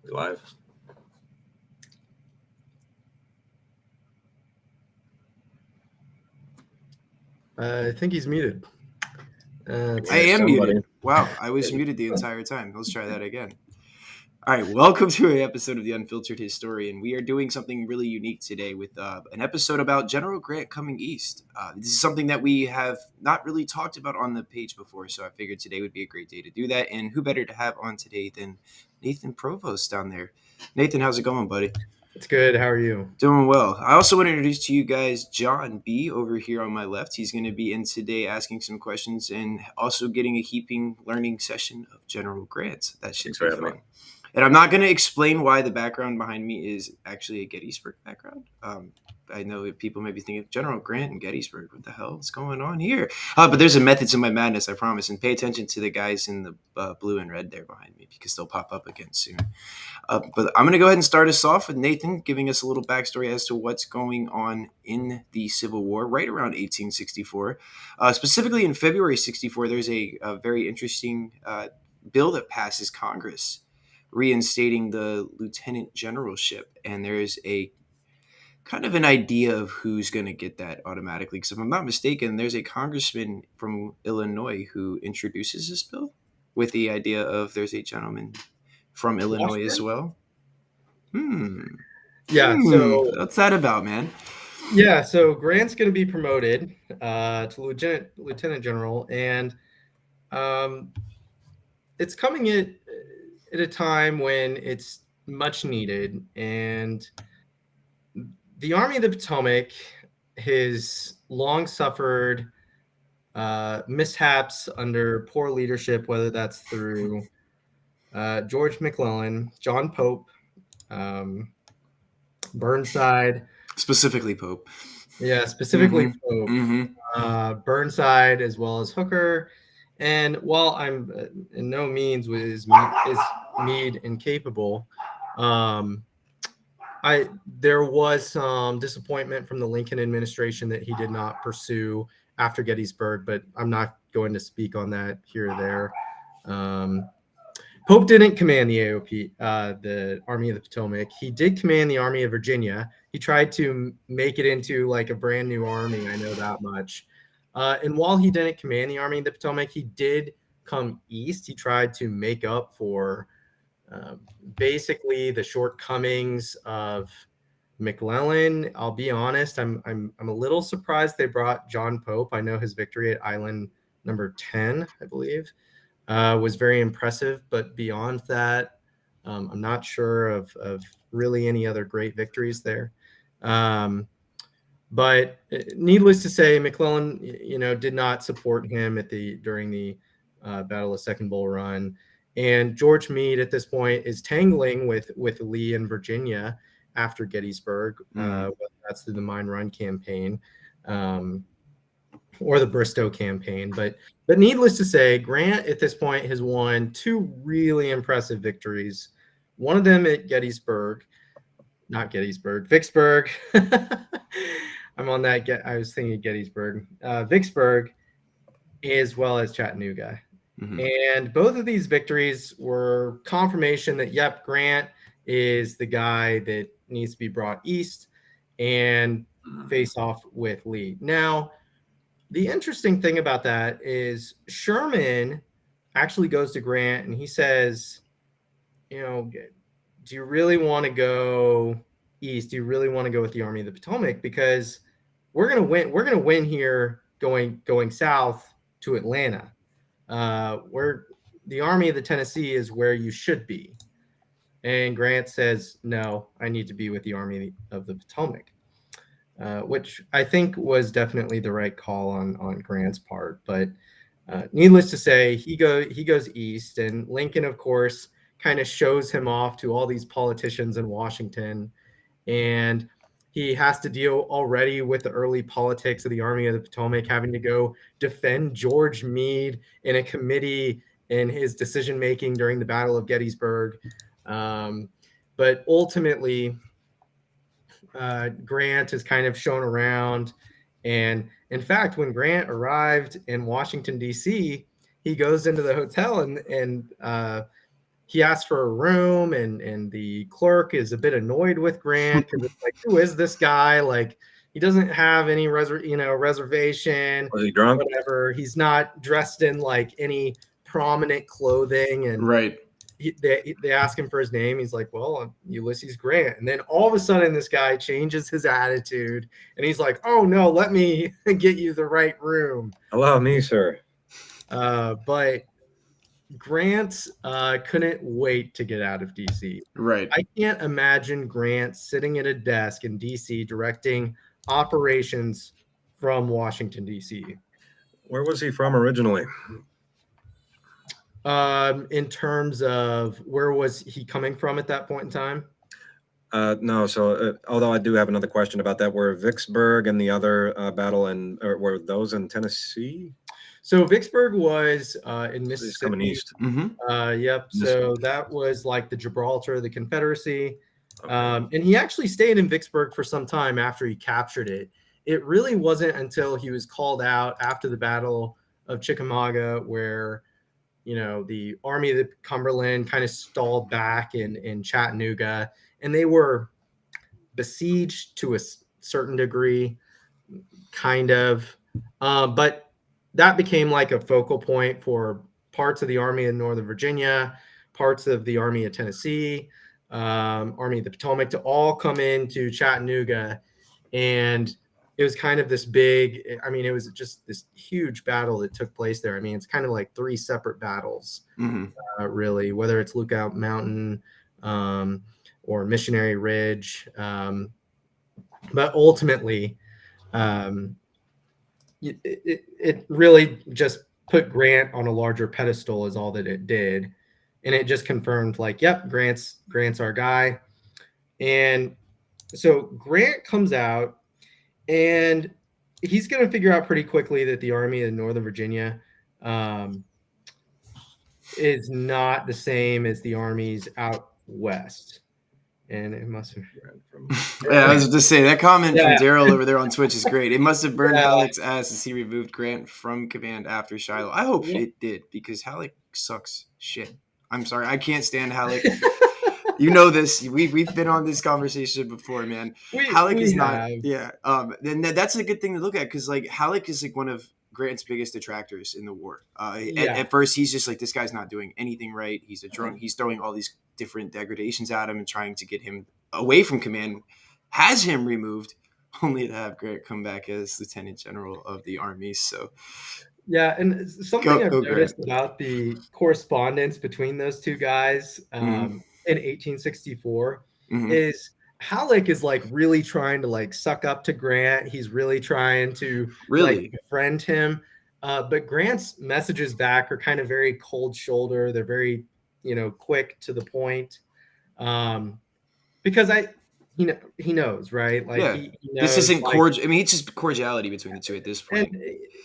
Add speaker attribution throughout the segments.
Speaker 1: We live?
Speaker 2: I think he's muted.
Speaker 3: I am muted. Wow, I was muted the entire time. Let's try that again. All right, welcome to an episode of The Unfiltered Historian. We are doing something really unique today with an episode about General Grant coming east. This is something that we have not really talked about on the page before, so I figured today would be a great day to do that. And who better to have on today than Nathan Provost down there? Nathan, how's it going, buddy?
Speaker 2: It's good. How are you?
Speaker 3: Doing well. I also want to introduce to you guys John B over here on my left. He's going to be in today asking some questions and also getting a heaping learning session of General Grant. That should be fun. And I'm not going to explain why the background behind me is actually a Gettysburg background. I know people may be thinking, General Grant and Gettysburg, what the hell is going on here? But there's a method to my madness, I promise. And pay attention to the guys in the blue and red there behind me because they'll pop up again soon. But I'm going to go ahead and start us off with Nathan giving us a little backstory as to what's going on in the Civil War right around 1864. Specifically in February 64, there's a very interesting bill that passes Congress reinstating the lieutenant generalship. And there's a kind of an idea of who's going to get that automatically. Because if I'm not mistaken, there's a congressman from Illinois who introduces this bill with the idea of there's a gentleman from Illinois as well.
Speaker 2: Yeah. So
Speaker 3: what's that about, man?
Speaker 2: Yeah. So Grant's going to be promoted to lieutenant general, and it's coming at a time when it's much needed. And the Army of the Potomac has long suffered mishaps under poor leadership, whether that's through George McClellan, John Pope, Burnside.
Speaker 3: Specifically Pope.
Speaker 2: Yeah, specifically Pope. Burnside as well as Hooker. And while I'm in no means is Meade incapable, there was some disappointment from the Lincoln administration that he did not pursue after Gettysburg, but I'm not going to speak on that here or there. Pope didn't command the AOP, the Army of the Potomac. He did command the Army of Virginia. He tried to make it into like a brand new army. I know that much. And while he didn't command the Army of the Potomac, he did come east. He tried to make up for basically the shortcomings of McClellan. I'll be honest, I'm a little surprised they brought John Pope. I know his victory at Island number 10, I believe, was very impressive, but beyond that, I'm not sure of really any other great victories there. But needless to say, McClellan, did not support him during the Battle of Second Bull Run. And George Meade at this point is tangling with Lee in Virginia after Gettysburg, whether that's through the Mine Run campaign or the Bristow campaign. But needless to say, Grant at this point has won two really impressive victories. One of them at Vicksburg. I'm on that. I was thinking Gettysburg. Vicksburg, as well as Chattanooga. And both of these victories were confirmation that, yep, Grant is the guy that needs to be brought east and face off with Lee. Now, the interesting thing about that is Sherman actually goes to Grant and he says, do you really want to go east? Do you really want to go with the Army of the Potomac? Because we're going to win. We're going to win here going south to Atlanta. Where the Army of the Tennessee is where you should be. And Grant says, no, I need to be with the Army of the Potomac, which I think was definitely the right call on Grant's part. But needless to say, he goes east, and Lincoln, of course, kind of shows him off to all these politicians in Washington. And he has to deal already with the early politics of the Army of the Potomac, having to go defend George Meade in a committee in his decision-making during the Battle of Gettysburg. But ultimately, Grant is kind of shown around. And in fact, when Grant arrived in Washington, D.C., he goes into the hotel and he asks for a room, and the clerk is a bit annoyed with Grant because it's like, who is this guy? Like, he doesn't have any reservation.
Speaker 1: Was he drunk?
Speaker 2: Whatever. He's not dressed in like any prominent clothing, and
Speaker 3: Right.
Speaker 2: they ask him for his name. He's like, well, I'm Ulysses Grant. And then all of a sudden, this guy changes his attitude, and he's like, oh no, let me get you the right room.
Speaker 1: Allow me, sir.
Speaker 2: But Grant couldn't wait to get out of DC.
Speaker 3: Right.
Speaker 2: I can't imagine Grant sitting at a desk in DC directing operations from Washington, DC.
Speaker 1: Where was he from originally?
Speaker 2: In terms of where was he coming from at that point in time?
Speaker 1: No. So, although I do have another question about that, were Vicksburg and the other battle, were those in Tennessee?
Speaker 2: So Vicksburg was in Mississippi.
Speaker 1: He's coming east.
Speaker 2: Yep. So that was like the Gibraltar of the Confederacy. Okay. And he actually stayed in Vicksburg for some time after he captured it. It really wasn't until he was called out after the Battle of Chickamauga where, the Army of the Cumberland kind of stalled back in Chattanooga, and they were besieged to a certain degree, kind of. But that became like a focal point for parts of the Army of Northern Virginia, parts of the Army of Tennessee, Army of the Potomac to all come into Chattanooga. And it was kind of this big, it was just this huge battle that took place there. It's kind of like three separate battles, really, whether it's Lookout Mountain or Missionary Ridge. But ultimately, it really just put Grant on a larger pedestal is all that it did. And it just confirmed like, yep, Grant's our guy. And so Grant comes out, and he's going to figure out pretty quickly that the Army of Northern Virginia is not the same as the armies out west. And it must have burned from.
Speaker 3: Yeah, I was just saying that comment from Daryl over there on Twitch is great. It must have burned Halleck's ass as he removed Grant from command after Shiloh. I hope it did, because Halleck sucks shit. I'm sorry, I can't stand Halleck. You know this. We've been on this conversation before, man. Halleck is not. Yeah. Then that's a good thing to look at, because like Halleck is like one of Grant's biggest detractors in the war. At first, he's just like, this guy's not doing anything right. He's a drunk. He's throwing all these different degradations at him and trying to get him away from command. Has him removed, only to have Grant come back as Lieutenant General of the Army. So.
Speaker 2: Yeah, and something I've noticed about the correspondence between those two guys in 1864 is Halleck is like really trying to like suck up to Grant. He's really trying to like befriend him. But Grant's messages back are kind of very cold shoulder. They're very, quick to the point. Because he knows, right? Like he knows,
Speaker 3: this isn't cordial. It's just cordiality between the two at this point.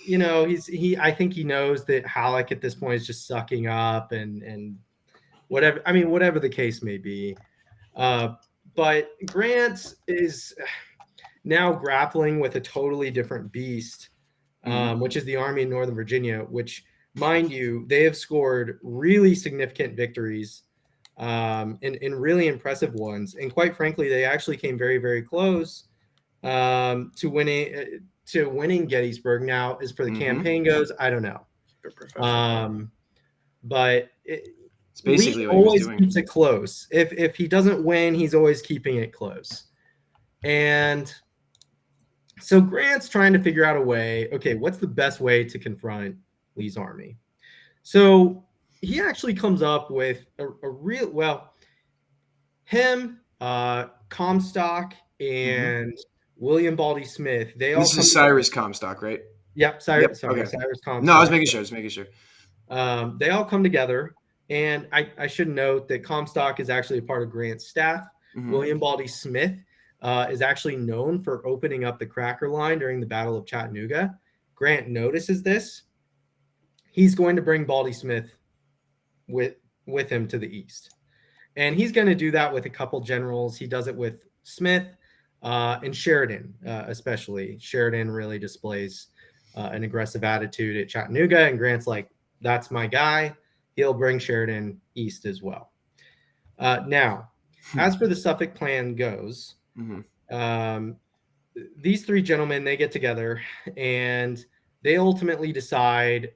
Speaker 2: And I think he knows that Halleck at this point is just sucking up and whatever. Whatever the case may be. But Grant is now grappling with a totally different beast, which is the Army of Northern Virginia, which, mind you, they have scored really significant victories. And really impressive ones, and quite frankly, they actually came very, very close to winning Gettysburg. Now, as for the campaign goes, I don't know, but it's basically what always keeps it close. If he doesn't win, he's always keeping it close. And so Grant's trying to figure out a way. Okay, what's the best way to confront Lee's army? So he actually comes up with a real, him, Comstock, and William Baldy Smith. This
Speaker 3: is Cyrus Comstock, right?
Speaker 2: Yep, Cyrus Comstock.
Speaker 3: No, I was making sure.
Speaker 2: They all come together, and I should note that Comstock is actually a part of Grant's staff. William Baldy Smith is actually known for opening up the Cracker Line during the Battle of Chattanooga. Grant notices this. He's going to bring Baldy Smith with him to the east, and he's going to do that with a couple generals. He does it with Smith and Sheridan, especially. Sheridan really displays an aggressive attitude at Chattanooga, and Grant's like, that's my guy. He'll bring Sheridan east as well. Now, as for the Suffolk Plan goes, these three gentlemen, they get together and they ultimately decide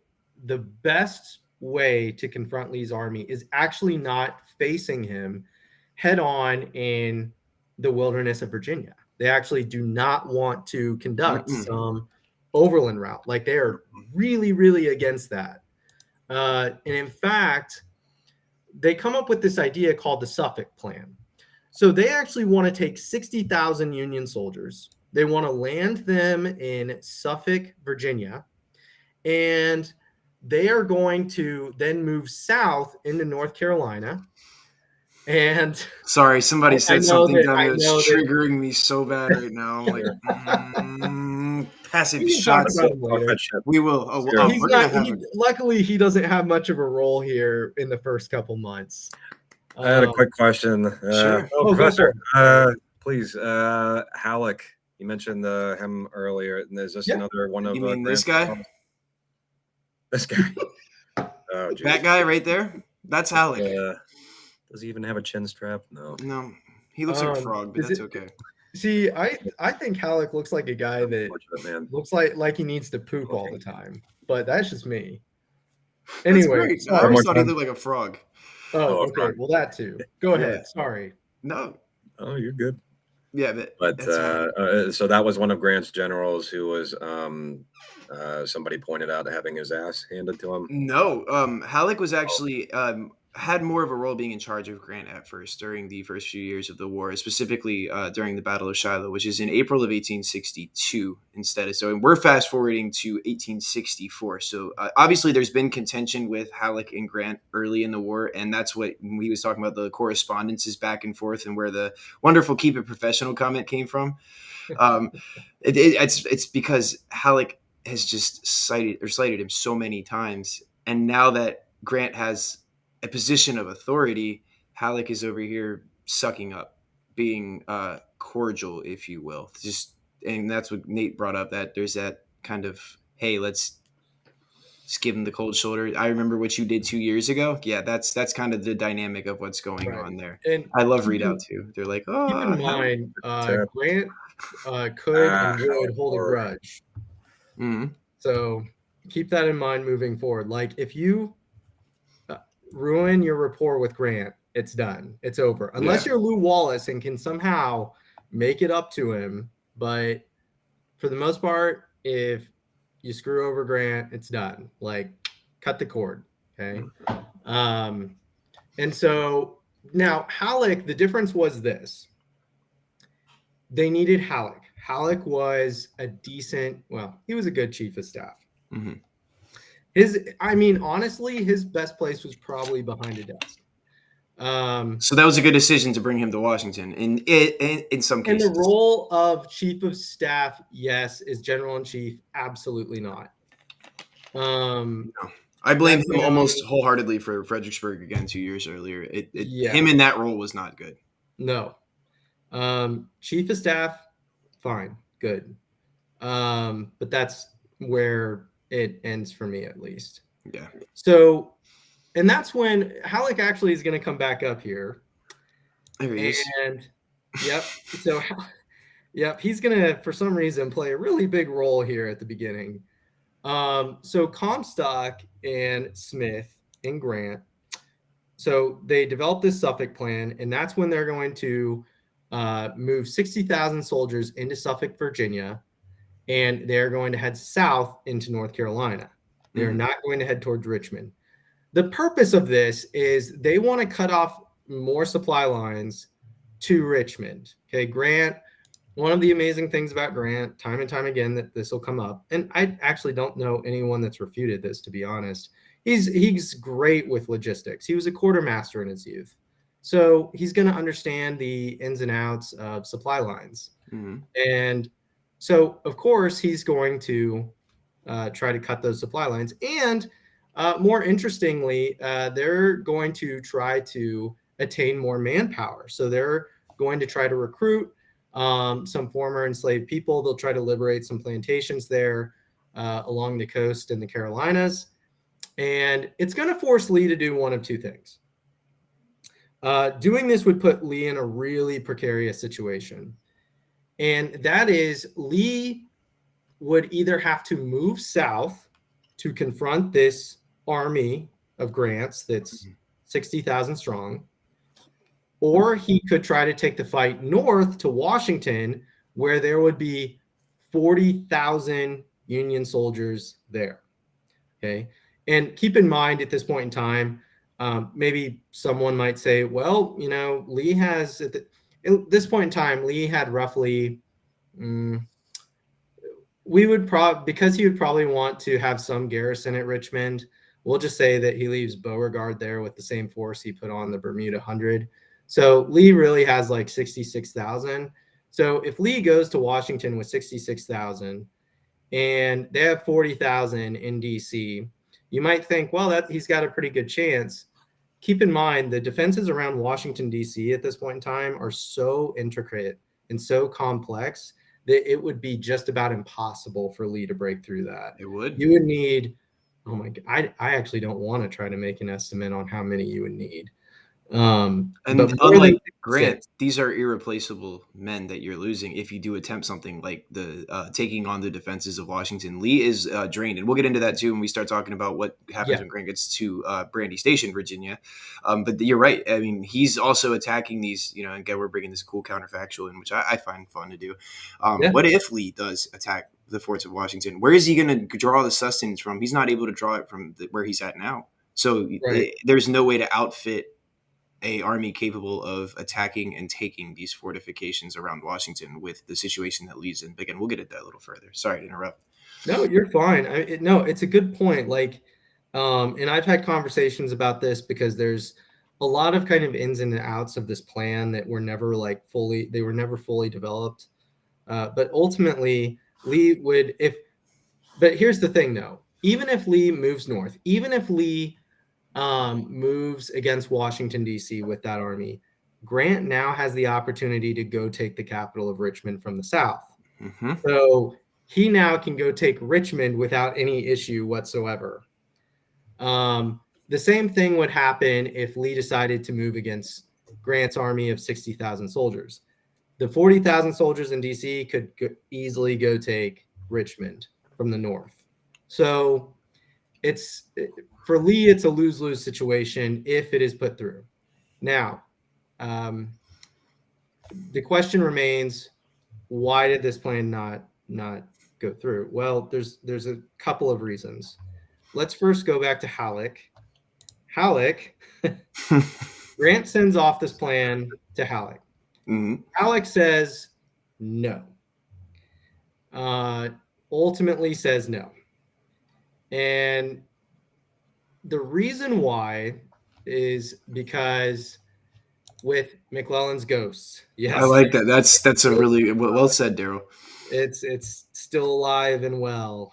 Speaker 2: the best way to confront Lee's army is actually not facing him head on in the wilderness of Virginia. They actually do not want to conduct some overland route. Like, they are really, really against that. And in fact, they come up with this idea called the Suffolk Plan. So they actually want to take 60,000 Union soldiers. They want to land them in Suffolk, Virginia, and they are going to then move south into North Carolina. And
Speaker 3: sorry, somebody said something down there that's triggering me so bad right now. I'm like, passive shots. We will.
Speaker 2: Luckily, he doesn't have much of a role here in the first couple months.
Speaker 1: I had a quick question.
Speaker 3: Sure.
Speaker 1: Professor, please, Halleck, you mentioned him earlier. Is this another one of
Speaker 3: you mean this guy?
Speaker 1: This guy. Oh,
Speaker 3: that guy right there? That's Halleck.
Speaker 1: Does he even have a chin strap? No.
Speaker 3: No. He looks like a frog, but that's okay.
Speaker 2: See, I think Halleck looks like a guy that looks like he needs to poop all the time. But that's just me. Anyway.
Speaker 3: I always thought he looked like a frog.
Speaker 2: Oh, okay. Well, that too. Go ahead. Sorry.
Speaker 3: No.
Speaker 1: Oh, you're good.
Speaker 3: Yeah,
Speaker 1: but so that was one of Grant's generals who was somebody pointed out having his ass handed to him.
Speaker 3: No, Halleck was actually had more of a role being in charge of Grant at first during the first few years of the war, specifically during the Battle of Shiloh, which is in April of 1862 instead. So we're fast forwarding to 1864. So obviously there's been contention with Halleck and Grant early in the war, and that's what he was talking about, the correspondences back and forth and where the wonderful "keep it professional" comment came from. It's because Halleck has just cited him so many times, and now that Grant has a position of authority, Halleck is over here sucking up, being cordial, if you will. And that's what Nate brought up, that there's that kind of, hey, let's just give him the cold shoulder. I remember what you did 2 years ago. Yeah, that's kind of the dynamic of what's going on there. And I love Readout too. They're like, oh,
Speaker 2: keep in mind, Grant could and would hold a grudge.
Speaker 3: Mm-hmm.
Speaker 2: So keep that in mind moving forward. Like, if you ruin your rapport with Grant, it's done. It's over. Unless you're Lew Wallace and can somehow make it up to him. But for the most part, if you screw over Grant, it's done. Like, cut the cord. Okay. And so now Halleck, the difference was this. They needed Halleck. Halleck was a decent, he was a good chief of staff.
Speaker 3: Mm-hmm.
Speaker 2: Honestly, his best place was probably behind a desk.
Speaker 3: So that was a good decision to bring him to Washington in some cases.
Speaker 2: In the role of chief of staff, yes. Is general in chief? Absolutely not.
Speaker 3: No. I blame him almost wholeheartedly for Fredericksburg again 2 years earlier. Him in that role was not good.
Speaker 2: No. Chief of staff, fine, good. But that's where it ends for me, at least.
Speaker 3: Yeah.
Speaker 2: So, and that's when Halleck actually is going to come back up here.
Speaker 3: There he is.
Speaker 2: And yep. So, yep, he's going to, for some reason, play a really big role here at the beginning. So Comstock and Smith and Grant, so they developed this Suffolk Plan, and that's when they're going to move 60,000 soldiers into Suffolk, Virginia, and they're going to head south into North Carolina. They're not going to head towards Richmond. The purpose of this is they want to cut off more supply lines to Richmond. Okay, Grant, one of the amazing things about Grant, time and time again, that this will come up, and I actually don't know anyone that's refuted this, to be honest. He's great with logistics. He was a quartermaster in his youth. So he's going to understand the ins and outs of supply lines.
Speaker 3: Mm-hmm.
Speaker 2: And so, of course, he's going to try to cut those supply lines. And more interestingly, they're going to try to attain more manpower. So they're going to try to recruit some former enslaved people. They'll try to liberate some plantations there along the coast in the Carolinas. And it's going to force Lee to do one of two things. Doing this would put Lee in a really precarious situation. And that is, Lee would either have to move south to confront this army of Grant's that's 60,000 strong, or he could try to take the fight north to Washington, where there would be 40,000 Union soldiers there. Okay. And keep in mind at this point in time, maybe someone might say, well, Lee has, at this point in time, Lee had roughly, because he would probably want to have some garrison at Richmond. We'll just say that he leaves Beauregard there with the same force he put on the Bermuda 100. So Lee really has like 66,000. So if Lee goes to Washington with 66,000 and they have 40,000 in DC, you might think, well, that he's got a pretty good chance. Keep in mind, the defenses around Washington, D.C. at this point in time are so intricate and so complex that it would be just about impossible for Lee to break through that.
Speaker 3: It would.
Speaker 2: You would need, oh my God, I actually don't want to try to make an estimate on how many you would need.
Speaker 3: And unlike Grant, these are irreplaceable men that you're losing if you do attempt something like the taking on the defenses of Washington. Lee is drained, and we'll get into that too when we start talking about what happens when Grant gets to Brandy Station, Virginia. But you're right. I mean, he's also attacking these. And again, we're bringing this cool counterfactual in, which I find fun to do. What if Lee does attack the forts of Washington? Where is he going to draw the sustenance from? He's not able to draw it from where he's at now. So there's no way to outfit a army capable of attacking and taking these fortifications around Washington with the situation that Lee's in. Again, we'll get at that a little further. Sorry to interrupt.
Speaker 2: No, you're fine. No, it's a good point. Like, and I've had conversations about this because there's a lot of kind of ins and outs of this plan that were never fully developed. But ultimately, Lee would, but here's the thing though, even if Lee moves north, even if Lee moves against Washington, D.C. with that army, Grant now has the opportunity to go take the capital of Richmond from the south. Mm-hmm. So he now can go take Richmond without any issue whatsoever. The same thing would happen if Lee decided to move against Grant's army of 60,000 soldiers. The 40,000 soldiers in D.C. could easily go take Richmond from the north. So for Lee, it's a lose-lose situation if it is put through. Now, the question remains, why did this plan not go through? Well, there's a couple of reasons. Let's first go back to Halleck. Grant sends off this plan to Halleck. Mm-hmm. Halleck says no. Ultimately says no. And the reason why is because with McClellan's ghosts. Yes,
Speaker 3: I like that. That's a really well said, Daryl.
Speaker 2: It's still alive and well.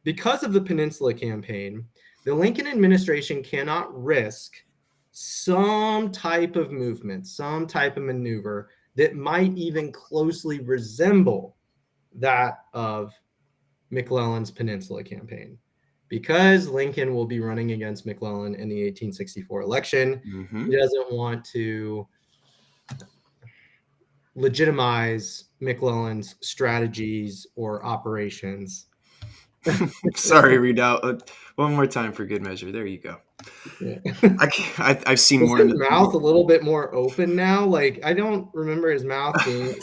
Speaker 2: Because of the Peninsula Campaign, the Lincoln administration cannot risk some type of movement, some type of maneuver that might even closely resemble that of McClellan's Peninsula Campaign, because Lincoln will be running against McClellan in the 1864 election. Mm-hmm. He doesn't want to legitimize McClellan's strategies or operations.
Speaker 3: Sorry, read out one more time for good measure. There you go. Yeah. I've seen more.
Speaker 2: His mouth a little bit more open now. Like, I don't remember his mouth being.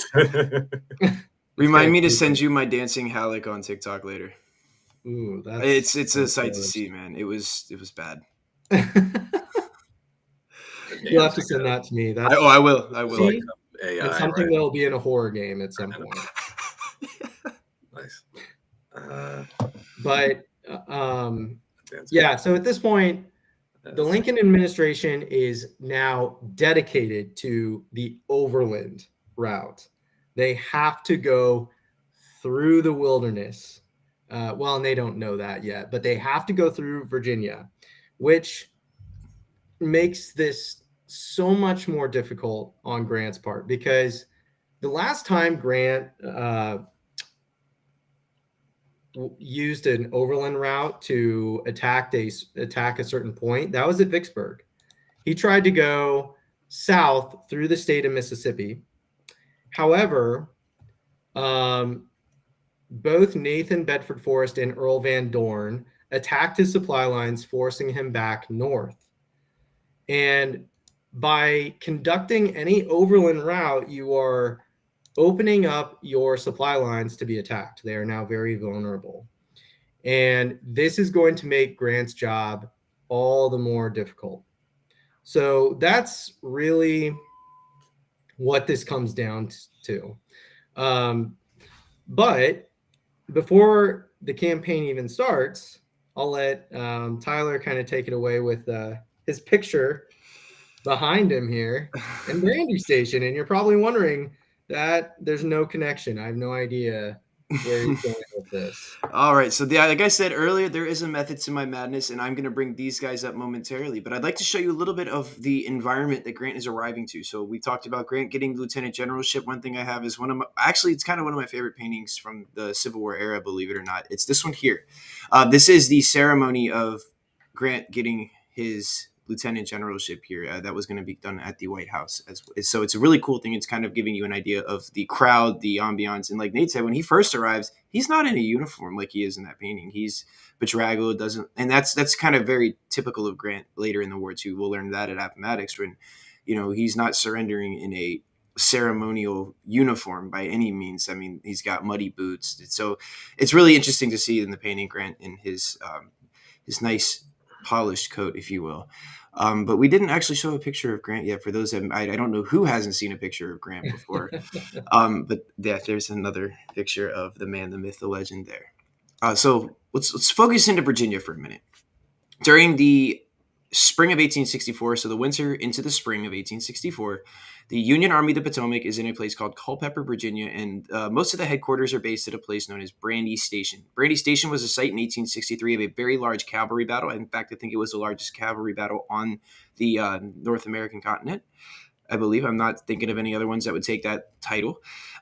Speaker 3: Remind me to send you my dancing Halleck on TikTok later.
Speaker 2: Ooh,
Speaker 3: it's a sight to see, man. It was bad.
Speaker 2: You'll have to send that to me.
Speaker 3: I will.
Speaker 2: See, it's something that'll be in a horror game at some point.
Speaker 1: Nice.
Speaker 2: But so at this point, the Lincoln administration is now dedicated to the overland route. They have to go through the wilderness. And they don't know that yet, but they have to go through Virginia, which makes this so much more difficult on Grant's part, because the last time Grant used an overland route to attack a certain point, that was at Vicksburg. he tried to go south through the state of Mississippi. However, both Nathan Bedford Forrest and Earl Van Dorn attacked his supply lines, forcing him back north. And by conducting any overland route, you are opening up your supply lines to be attacked. They are now very vulnerable. And this is going to make Grant's job all the more difficult. So that's really what this comes down to. But before the campaign even starts, I'll let Tyler kind of take it away with his picture behind him here in Brandy Station. And you're probably wondering that there's no connection. I have no idea where he's going with this.
Speaker 3: All right. So, like I said earlier, there is a method to my madness, and I'm going to bring these guys up momentarily. But I'd like to show you a little bit of the environment that Grant is arriving to. So, we talked about Grant getting lieutenant generalship. One thing I have is it's kind of one of my favorite paintings from the Civil War era, believe it or not. It's this one here. This is the ceremony of Grant getting his lieutenant generalship here that was going to be done at the White House. So it's a really cool thing. It's kind of giving you an idea of the crowd, the ambiance. And like Nate said, when he first arrives, he's not in a uniform like he is in that painting. He's bedraggled, and that's kind of very typical of Grant later in the war too. We'll learn that at Appomattox when, he's not surrendering in a ceremonial uniform by any means. I mean, he's got muddy boots. So it's really interesting to see in the painting Grant in his nice polished coat, if you will. But we didn't actually show a picture of Grant yet. For those that I don't know who hasn't seen a picture of Grant before. But yeah, there's another picture of the man, the myth, the legend there. So let's focus into Virginia for a minute. During the spring of 1864, so the winter into the spring of 1864, the Union Army of the Potomac is in a place called Culpeper, Virginia, and most of the headquarters are based at a place known as Brandy Station. Brandy Station was a site in 1863 of a very large cavalry battle. In fact, I think it was the largest cavalry battle on the North American continent, I believe. I'm not thinking of any other ones that would take that title.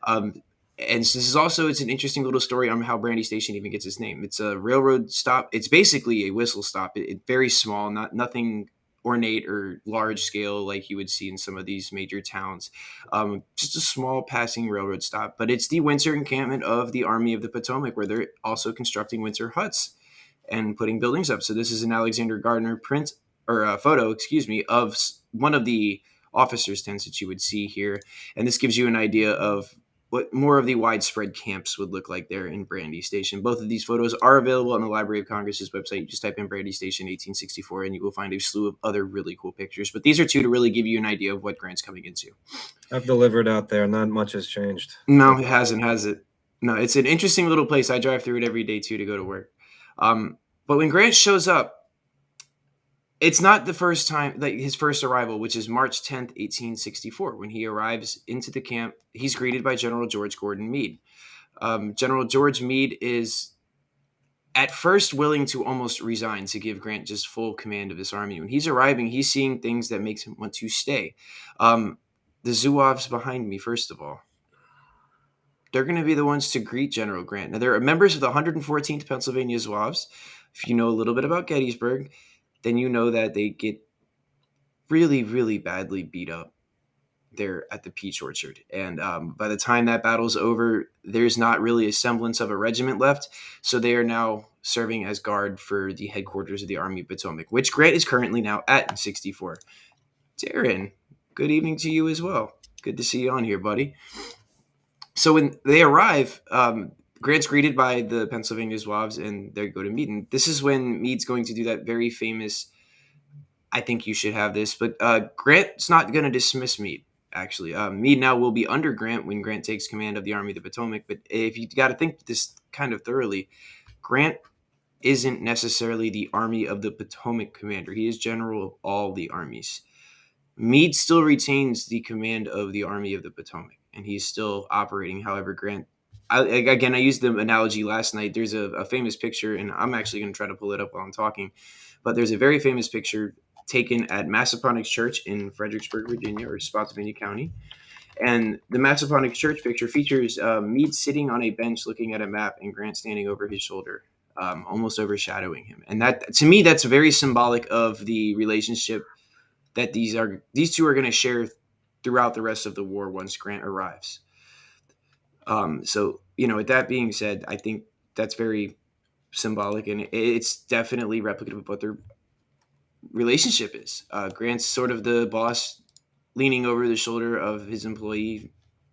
Speaker 3: And so it's an interesting little story on how Brandy Station even gets its name. It's a railroad stop. It's basically a whistle stop. It's very small, nothing ornate or large scale like you would see in some of these major towns. Just a small passing railroad stop. But it's the winter encampment of the Army of the Potomac, where they're also constructing winter huts and putting buildings up. So this is an Alexander Gardner photo, of one of the officers' tents that you would see here. And this gives you an idea of what more of the widespread camps would look like there in Brandy Station. Both of these photos are available on the Library of Congress's website. You just type in Brandy Station 1864 and you will find a slew of other really cool pictures. But these are two to really give you an idea of what Grant's coming into.
Speaker 1: I've delivered out there. Not much has changed.
Speaker 3: No, it hasn't, has it? No, it's an interesting little place. I drive through it every day too to go to work. But when Grant shows up, it's not the first time, like his first arrival, which is March 10th, 1864. When he arrives into the camp, he's greeted by General George Gordon Meade. General George Meade is at first willing to almost resign to give Grant just full command of this army. When he's arriving, he's seeing things that makes him want to stay. The Zouaves behind me, first of all, they're going to be the ones to greet General Grant. Now, they're members of the 114th Pennsylvania Zouaves. If you know a little bit about Gettysburg, then you know that they get really, really badly beat up there at the Peach Orchard. And by the time that battle's over, there's not really a semblance of a regiment left. So they are now serving as guard for the headquarters of the Army of Potomac, which Grant is currently now at in 64. Darren, good evening to you as well. Good to see you on here, buddy. So when they arrive, Grant's greeted by the Pennsylvania Zouaves, and they go to Meade. And this is when Meade's going to do that very famous, I think you should have this, but Grant's not going to dismiss Meade, actually. Meade now will be under Grant when Grant takes command of the Army of the Potomac. But if you got to think this kind of thoroughly, Grant isn't necessarily the Army of the Potomac commander. He is general of all the armies. Meade still retains the command of the Army of the Potomac, and he's still operating. However, Grant, I used the analogy last night. There's a famous picture, and I'm actually going to try to pull it up while I'm talking, but there's a very famous picture taken at Massaponax Church in Fredericksburg, Virginia, or Spotsylvania County. And the Massaponax Church picture features Meade sitting on a bench looking at a map and Grant standing over his shoulder, almost overshadowing him. And that, to me, that's very symbolic of the relationship that these two are going to share throughout the rest of the war once Grant arrives. So, with that being said, I think that's very symbolic, and it's definitely replicative of what their relationship is. Grant's sort of the boss, leaning over the shoulder of his employee,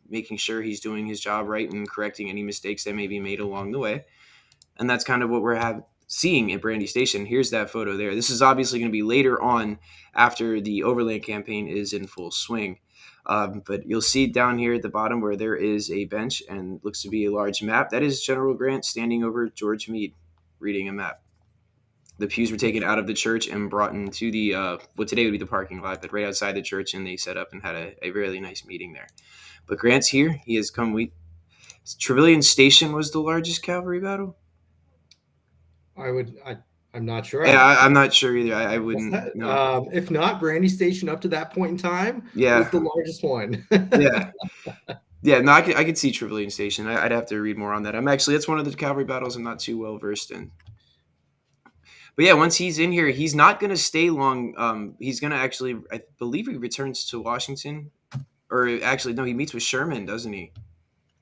Speaker 3: making sure he's doing his job right and correcting any mistakes that may be made along the way. And that's kind of what we're seeing at Brandy Station. Here's that photo there. This is obviously going to be later on after the Overland Campaign is in full swing. But you'll see down here at the bottom where there is a bench and looks to be a large map. That is General Grant standing over George Meade reading a map. The pews were taken out of the church and brought into the what today would be the parking lot, but right outside the church, and they set up and had a really nice meeting there. But Grant's here. He has come. Trevilian Station was the largest cavalry battle.
Speaker 2: I'm not sure.
Speaker 3: Yeah, I'm not sure either. I wouldn't know.
Speaker 2: If not, Brandy Station up to that point in time was the largest one.
Speaker 3: Yeah. No, I could see Trevilian Station. I'd have to read more on that. That's one of the cavalry battles I'm not too well versed in. But yeah, once he's in here, he's not going to stay long. He's going to actually, I believe he returns to Washington. Or actually, no, he meets with Sherman, doesn't he?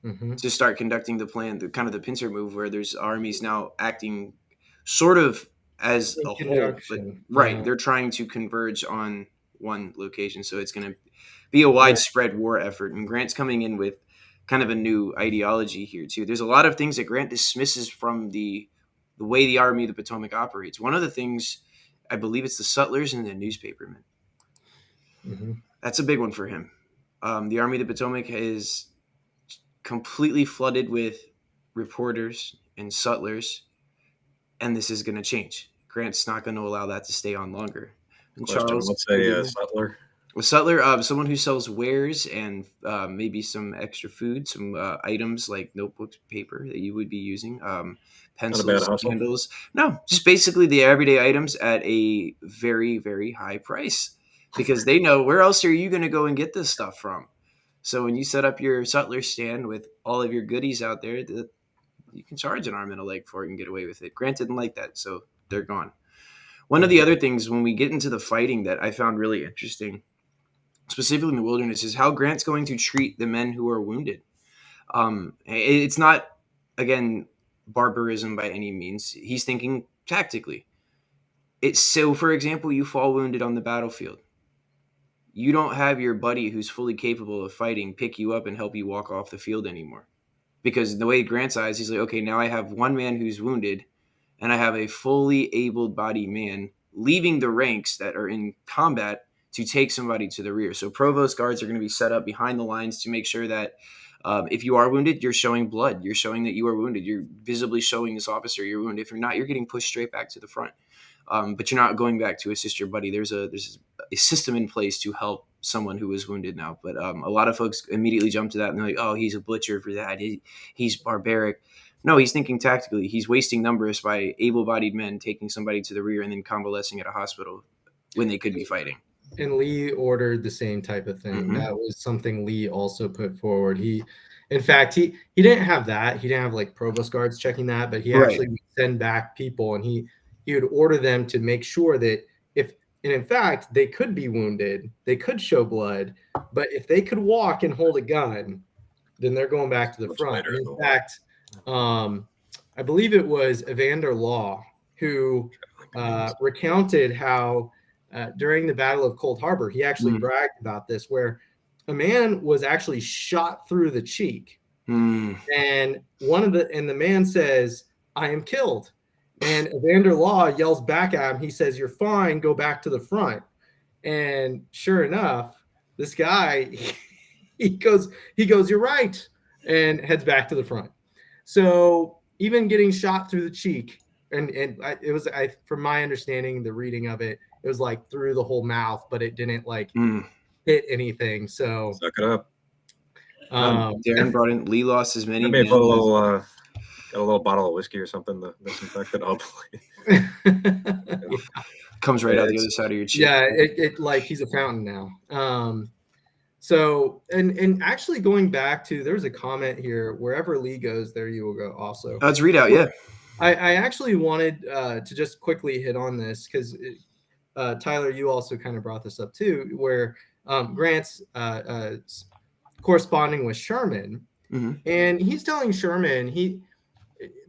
Speaker 2: Mm-hmm.
Speaker 3: To start conducting the plan, kind of the pincer move, where there's armies now acting sort of as a whole. But, right, yeah. They're trying to converge on one location. So it's going to be a widespread war effort. And Grant's coming in with kind of a new ideology here, too. There's a lot of things that Grant dismisses from the way the Army of the Potomac operates. One of the things, I believe it's the sutlers and the newspapermen.
Speaker 2: Mm-hmm.
Speaker 3: That's a big one for him. The Army of the Potomac is completely flooded with reporters and sutlers, and this is going to change. Grant's not going to allow that to stay on longer. And
Speaker 1: Charles, what's a sutler?
Speaker 3: A sutler, someone who sells wares and maybe some extra food, some items like notebooks, paper that you would be using, pencils, candles. No, just basically the everyday items at a very, very high price, because they know, where else are you going to go and get this stuff from? So when you set up your sutler stand with all of your goodies out there, you can charge an arm and a leg for it and get away with it. Grant didn't like that, so they're gone. One of the other things when we get into the fighting that I found really interesting, specifically in the wilderness, is how Grant's going to treat the men who are wounded. It's not, again, barbarism by any means. He's thinking tactically. So, for example, you fall wounded on the battlefield. You don't have your buddy who's fully capable of fighting pick you up and help you walk off the field anymore. Because the way Grant's eyes, he's like, okay, now I have one man who's wounded, and I have a fully able-bodied man leaving the ranks that are in combat to take somebody to the rear. So provost guards are going to be set up behind the lines to make sure that if you are wounded, you're showing blood. You're showing that you are wounded. You're visibly showing this officer you're wounded. If you're not, you're getting pushed straight back to the front. But you're not going back to assist your buddy. There's a system in place to help someone who is wounded now. But a lot of folks immediately jump to that and they're like, oh, he's a butcher for that. He's barbaric. No, he's thinking tactically. He's wasting numbers by able-bodied men taking somebody to the rear and then convalescing at a hospital when they could be fighting.
Speaker 2: And Lee ordered the same type of thing. Mm-hmm. That was something Lee also put forward. In fact, he didn't have that. He didn't have like provost guards checking that, but he actually would send back people, and he would order them to make sure that in fact, they could be wounded, they could show blood, but if they could walk and hold a gun, then they're going back to the front. In fact, I believe it was Evander Law who recounted how during the Battle of Cold Harbor, he actually bragged about this, where a man was actually shot through the cheek, and the man says, "I am killed." And Evander Law yells back at him. He says, "You're fine. Go back to the front." And sure enough, this guy, he goes, "You're right," and heads back to the front. So even getting shot through the cheek, and it was, from my understanding, the reading of it, it was like through the whole mouth, but it didn't like hit anything. So
Speaker 1: suck it up.
Speaker 3: Darren brought in, Lee lost as many.
Speaker 1: Maybe got a little bottle of whiskey or something to disinfect it, hopefully.
Speaker 3: Comes right out the other side of your cheek.
Speaker 2: Yeah, it like he's a fountain now. So and actually going back to, there's a comment here, wherever Lee goes, there you will go also.
Speaker 3: Let's read out, yeah.
Speaker 2: I actually wanted to just quickly hit on this, because Tyler, you also kind of brought this up too, where Grant's corresponding with Sherman, and he's telling Sherman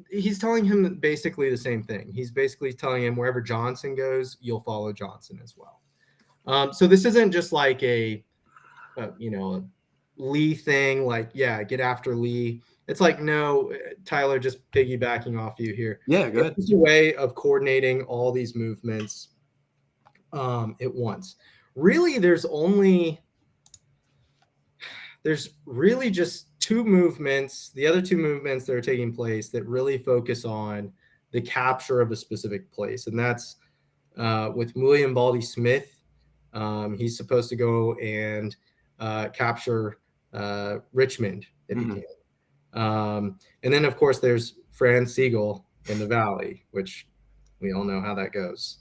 Speaker 2: he's telling him basically the same thing. He's basically telling him wherever Johnson goes, you'll follow Johnson as well. So this isn't just like a Lee thing, like, yeah, get after Lee. It's like, no, Tyler, just piggybacking off you here.
Speaker 3: Yeah, go ahead.
Speaker 2: It's a way of coordinating all these movements at once. Really, there's really just two movements, the other two movements that are taking place that really focus on the capture of a specific place. And that's with William Baldy Smith. He's supposed to go and capture Richmond if he can. And then, of course, there's Franz Sigel in the Valley, which we all know how that goes.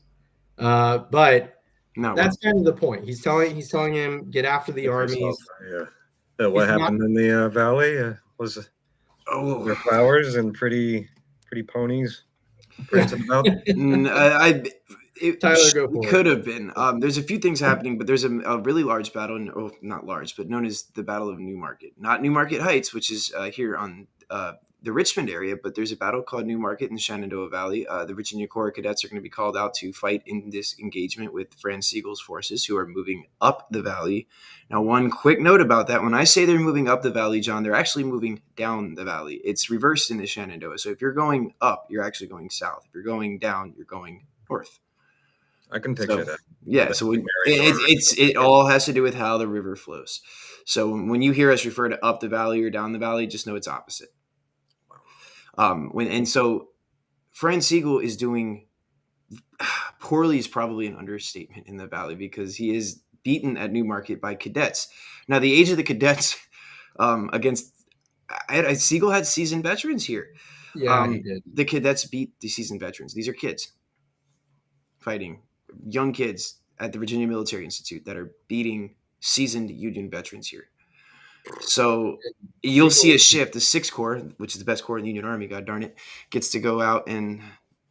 Speaker 2: But that's kind of the point. He's telling him, get after the armies.
Speaker 1: Yeah. What happened in the Valley? Was there flowers and pretty ponies prancing about?
Speaker 3: Tyler, go for it. Could have been. There's a few things happening, but there's a really large battle, not large, but known as the Battle of Newmarket. Not Newmarket Heights, which is here on the Richmond area, but there's a battle called Newmarket in the Shenandoah Valley. The Virginia Corps cadets are going to be called out to fight in this engagement with Franz Sigel's forces, who are moving up the valley. Now, one quick note about that. When I say they're moving up the valley, John, they're actually moving down the valley. It's reversed in the Shenandoah. So if you're going up, you're actually going south. If you're going down, you're going north.
Speaker 1: I can picture that.
Speaker 3: Yeah, so it all has to do with how the river flows. So when you hear us refer to up the valley or down the valley, just know it's opposite. So Franz Sigel is doing poorly is probably an understatement in the valley, because he is beaten at Newmarket by cadets. Now, the age of the cadets Sigel had seasoned veterans here.
Speaker 2: Yeah, he did.
Speaker 3: The cadets beat the seasoned veterans. These are kids fighting, young kids at the Virginia Military Institute that are beating seasoned Union veterans here. So you'll see a shift. The 6th Corps, which is the best corps in the Union Army, god darn it, gets to go out and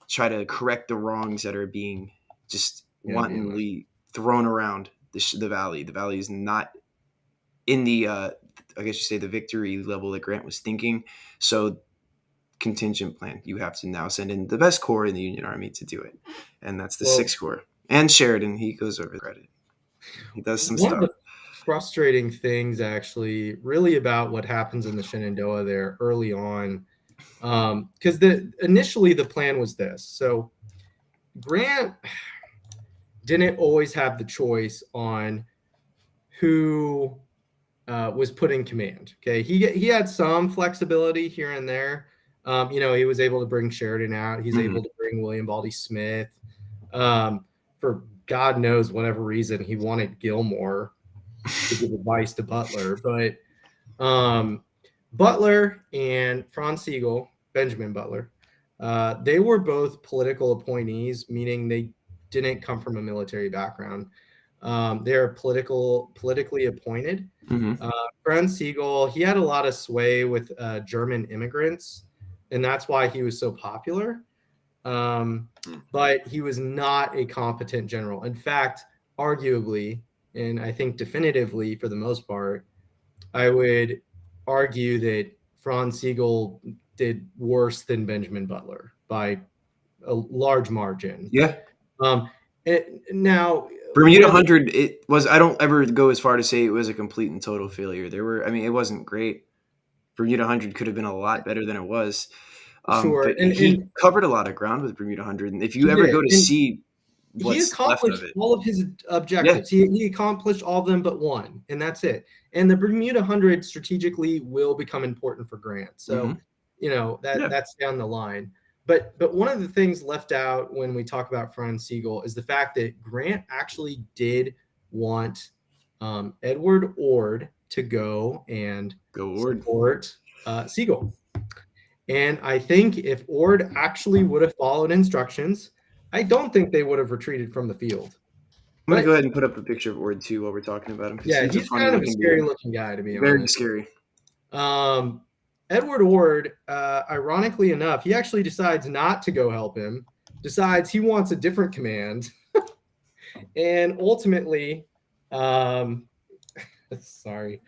Speaker 3: try to correct the wrongs that are being just wantonly thrown around the valley. The valley is not in the, I guess you say, the victory level that Grant was thinking. So contingent plan, you have to now send in the best corps in the Union Army to do it, and that's the 6th Corps. And Sheridan, he goes over the credit. He does some stuff.
Speaker 2: One of the frustrating things, actually, really about what happens in the Shenandoah there early on, because initially the plan was this. So Grant didn't always have the choice on who was put in command. Okay, he had some flexibility here and there. He was able to bring Sheridan out. He's able to bring William Baldy Smith. For God knows whatever reason, he wanted Gilmore to give advice to Butler. But Butler and Franz Sigel, Benjamin Butler, they were both political appointees, meaning they didn't come from a military background. They're politically appointed. Franz Sigel, he had a lot of sway with German immigrants, and that's why he was so popular. But he was not a competent general. In fact, arguably, and I think definitively for the most part, I would argue that Franz Sigel did worse than Benjamin Butler by a large margin.
Speaker 3: Yeah.
Speaker 2: Now,
Speaker 3: Bermuda 100, it was, I don't ever go as far to say it was a complete and total failure. It wasn't great. Bermuda 100 could have been a lot better than it was.
Speaker 2: Sure.
Speaker 3: And he covered a lot of ground with Bermuda 100. And if you ever go to see what's left of it,
Speaker 2: all of his objectives. Yeah. He accomplished all of them but one, and that's it. And the Bermuda 100 strategically will become important for Grant. So, that's down the line. But one of the things left out when we talk about Franz Sigel is the fact that Grant actually did want Edward Ord to go and support Sigel. And I think if Ord actually would have followed instructions, I don't think they would have retreated from the field.
Speaker 3: I'm going to go ahead and put up a picture of Ord too while we're talking about him.
Speaker 2: Yeah, he's kind of a scary looking guy, to be honest.
Speaker 3: Very scary.
Speaker 2: Edward Ord, ironically enough, he actually decides not to go help him, decides he wants a different command. And ultimately, sorry,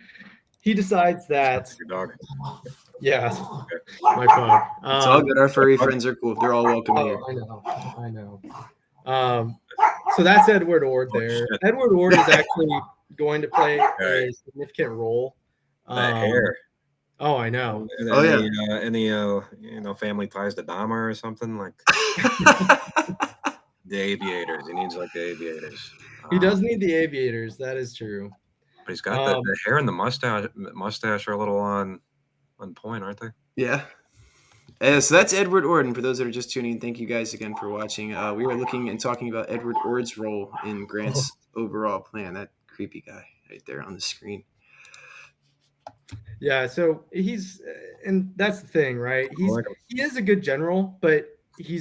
Speaker 2: he decides that,
Speaker 1: Your dog.
Speaker 2: yeah, my phone.
Speaker 3: It's all good. Our furry friends are cool. They're all welcome
Speaker 2: Oh,
Speaker 3: here.
Speaker 2: I know. So that's Edward Ord there.
Speaker 1: shit.
Speaker 2: Edward Ord is actually going to play
Speaker 1: Right.
Speaker 2: a significant role.
Speaker 1: That hair.
Speaker 2: Oh, I know.
Speaker 3: Oh, yeah.
Speaker 1: Any family ties to Dahmer or something like the aviators. He needs like the aviators.
Speaker 2: He does need the aviators. That is true.
Speaker 1: But he's got the hair and the mustache are a little on point, aren't they?
Speaker 3: Yeah. So that's Edward Ord. For those that are just tuning in, thank you guys again for watching. We were looking and talking about Edward Ord's role in Grant's overall plan. That creepy guy right there on the screen.
Speaker 2: Yeah, so he's, and that's the thing, right? He is a good general, but he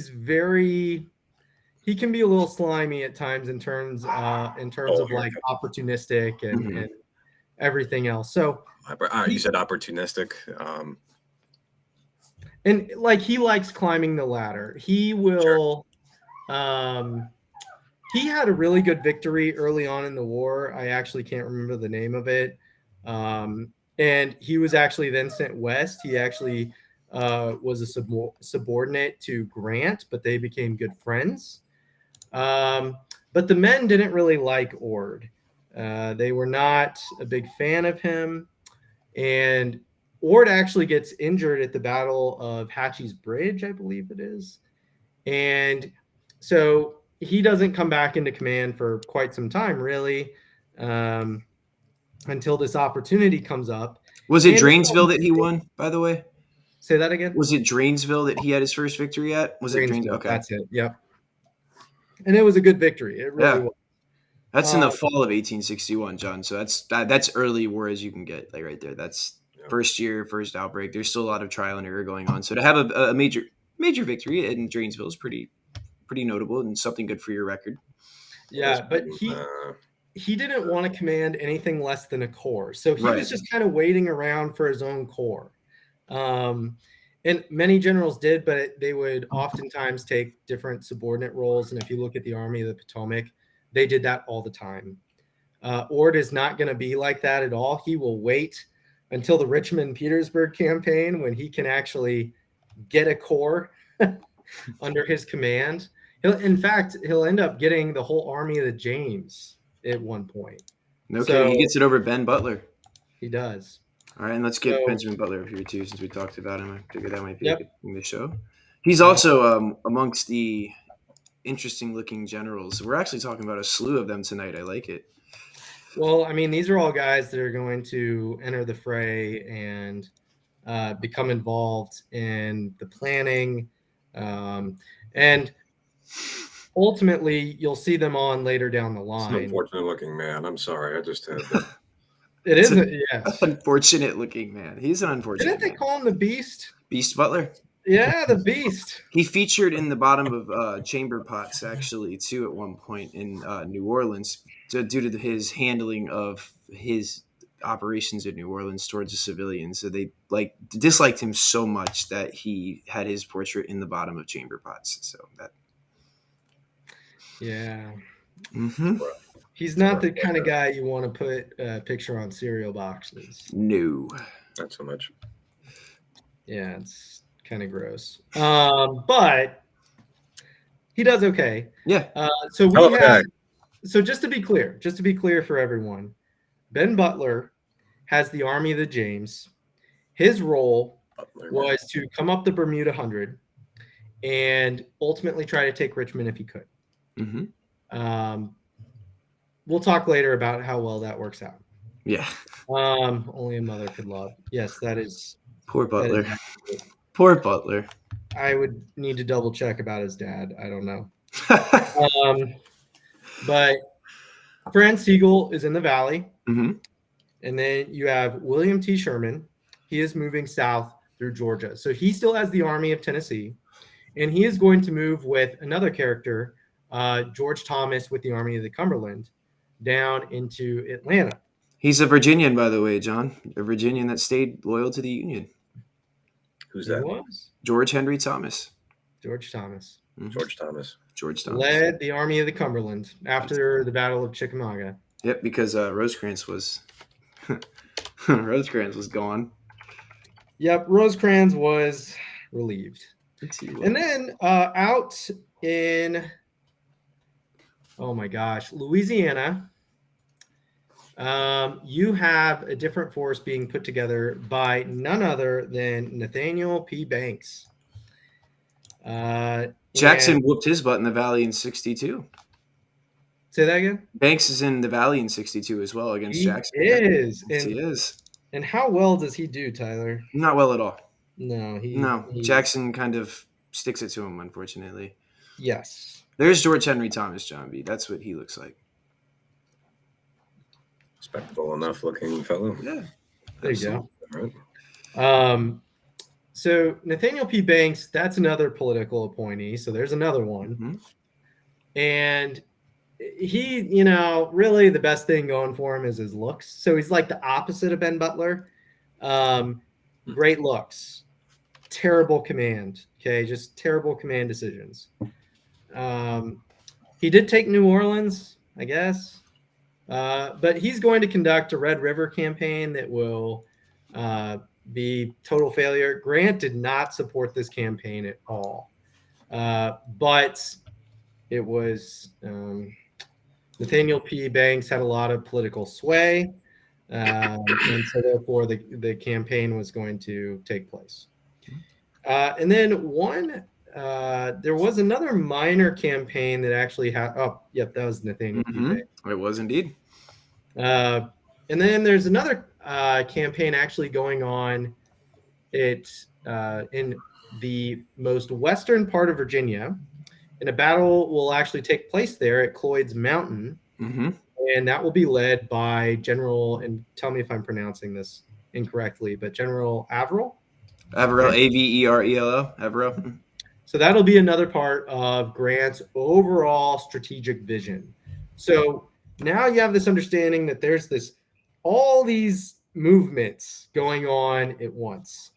Speaker 2: can be a little slimy at times in terms of like opportunistic and everything else. So
Speaker 1: you said opportunistic.
Speaker 2: And like he likes climbing the ladder. He will. He had a really good victory early on in the war. I actually can't remember the name of it. And he was actually then sent west. He actually was a subordinate to Grant, but they became good friends. But the men didn't really like Ord. They were not a big fan of him. And Ord actually gets injured at the Battle of Hatchie's Bridge, I believe it is. And so he doesn't come back into command for quite some time, really, until this opportunity comes up.
Speaker 3: Was it Drainesville that he won, by the way?
Speaker 2: Say that again?
Speaker 3: Was it Drainesville that he had his first victory at? Was it Drainesville?
Speaker 2: Okay. That's it. Yep. And it was a good victory. It really was.
Speaker 3: That's in the fall of 1861, John. So that's early war as you can get, like right there. That's first year, first outbreak. There's still a lot of trial and error going on. So to have a major victory in Drainesville is pretty notable and something good for your record.
Speaker 2: Yeah, but he didn't want to command anything less than a corps. So he was just kind of waiting around for his own corps. And many generals did, but they would oftentimes take different subordinate roles. And if you look at the Army of the Potomac, they did that all the time. Ord is not going to be like that at all. He will wait until the Richmond-Petersburg campaign when he can actually get a corps under his command. In fact, he'll end up getting the whole Army of the James at one point.
Speaker 3: Okay, so, he gets it over Ben Butler.
Speaker 2: He does.
Speaker 3: All right, and let's get Benjamin Butler over here too, since we talked about him. I figured that might be a good thing to show. He's also amongst the interesting-looking generals. We're actually talking about a slew of them tonight. I like it.
Speaker 2: Well, I mean, these are all guys that are going to enter the fray and become involved in the planning. And ultimately, you'll see them on later down the line.
Speaker 1: It's an unfortunate-looking man. I'm sorry. I just had to...
Speaker 2: It is, yes.
Speaker 3: Unfortunate-looking man. He's an unfortunate
Speaker 2: Didn't they call him the Beast?
Speaker 3: Beast Butler?
Speaker 2: Yeah, the Beast.
Speaker 3: He featured in the bottom of chamber pots, actually, too, at one point in New Orleans, due to his handling of his operations in New Orleans towards the civilians. So they disliked him so much that he had his portrait in the bottom of chamber pots. So that.
Speaker 2: Yeah.
Speaker 3: Mm-hmm.
Speaker 2: He's not the kind of guy you want to put a picture on cereal boxes.
Speaker 3: No.
Speaker 1: Not so much.
Speaker 2: Yeah, it's kind of gross. But he does okay.
Speaker 3: Yeah.
Speaker 2: So just to be clear for everyone, Ben Butler has the Army of the James. His role was to come up the Bermuda 100 and ultimately try to take Richmond if he could.
Speaker 3: Mm-hmm.
Speaker 2: We'll talk later about how well that works out.
Speaker 3: Yeah.
Speaker 2: Only a mother could love. Yes, that is.
Speaker 3: Poor Butler. Poor Butler.
Speaker 2: I would need to double check about his dad. I don't know. But Franz Sigel is in the valley.
Speaker 3: Mm-hmm.
Speaker 2: And then you have William T. Sherman. He is moving south through Georgia. So he still has the Army of Tennessee. And he is going to move with another character, George Thomas, with the Army of the Cumberland, down into Atlanta.
Speaker 3: He's a Virginian, by the way, John. A Virginian that stayed loyal to the Union.
Speaker 1: Who's that?
Speaker 2: Was?
Speaker 3: George Henry Thomas.
Speaker 2: George Thomas.
Speaker 1: Mm-hmm. George Thomas.
Speaker 3: Georgetown
Speaker 2: led the Army of the Cumberland after the Battle of Chickamauga.
Speaker 3: Yep, because Rosecrans was Rosecrans was gone.
Speaker 2: Yep, Rosecrans was relieved. And then out in, oh my gosh, Louisiana, you have a different force being put together by none other than Nathaniel P. Banks.
Speaker 3: Jackson whooped his butt in the Valley in 62.
Speaker 2: Say that again?
Speaker 3: Banks is in the Valley in 62 as well against Jackson.
Speaker 2: Yes,
Speaker 3: he is.
Speaker 2: And how well does he do, Tyler?
Speaker 3: Not well at all.
Speaker 2: No,
Speaker 3: Jackson kind of sticks it to him, unfortunately.
Speaker 2: Yes.
Speaker 3: There's George Henry Thomas, John B. That's what he looks like.
Speaker 1: Respectable enough looking fellow.
Speaker 3: Yeah.
Speaker 2: There you
Speaker 1: go.
Speaker 2: Right. So Nathaniel P. Banks, that's another political appointee. So there's another one.
Speaker 3: Mm-hmm.
Speaker 2: And he, really the best thing going for him is his looks. So he's like the opposite of Ben Butler. Great looks, terrible command. Okay, just terrible command decisions. He did take New Orleans, I guess, but he's going to conduct a Red River campaign that will be total failure. Grant did not support this campaign at all, but it was Nathaniel P. Banks had a lot of political sway, and so therefore the campaign was going to take place. And then there was another minor campaign that actually had. Oh, yep, that was Nathaniel P. Banks.
Speaker 3: It was indeed.
Speaker 2: And then there's another campaign actually going on. In the most western part of Virginia, and a battle will actually take place there at Cloyd's Mountain, and that will be led by General. And tell me if I'm pronouncing this incorrectly, but General Averill.
Speaker 3: Averill, Averell, Averill.
Speaker 2: So that'll be another part of Grant's overall strategic vision. So now you have this understanding that there's all these movements going on at once.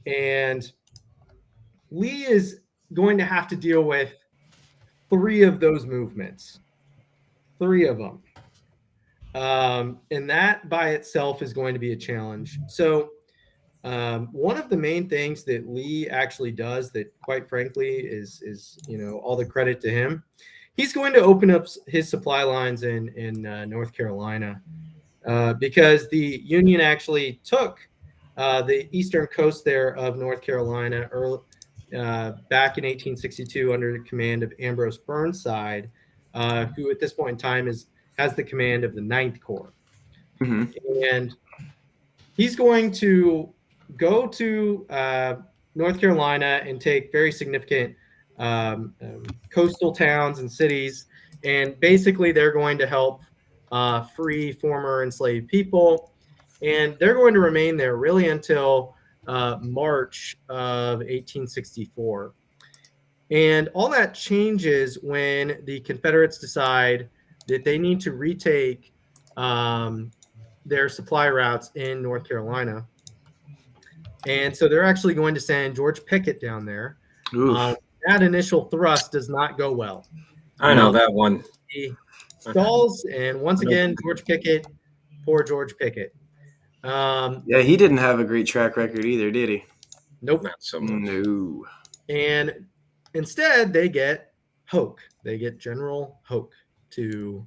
Speaker 2: And Lee is going to have to deal with 3 of those movements. 3 of them. And that by itself is going to be a challenge. So one of the main things that Lee actually does that, quite frankly, is all the credit to him. He's going to open up his supply lines in North Carolina because the Union actually took the eastern coast there of North Carolina back in 1862 under the command of Ambrose Burnside, who at this point in time has the command of the 9th Corps. And he's going to go to North Carolina and take very significant coastal towns and cities, and basically they're going to help free former enslaved people, and they're going to remain there really until March of 1864. And all that changes when the Confederates decide that they need to retake their supply routes in North Carolina. And so they're actually going to send George Pickett down there. That initial thrust does not go well.
Speaker 1: I know that one.
Speaker 2: He stalls, and once again, George Pickett, poor George Pickett.
Speaker 3: Yeah, he didn't have a great track record either, did he?
Speaker 2: Nope.
Speaker 1: Not so much.
Speaker 3: No.
Speaker 2: And instead, they get Hoke. They get General Hoke to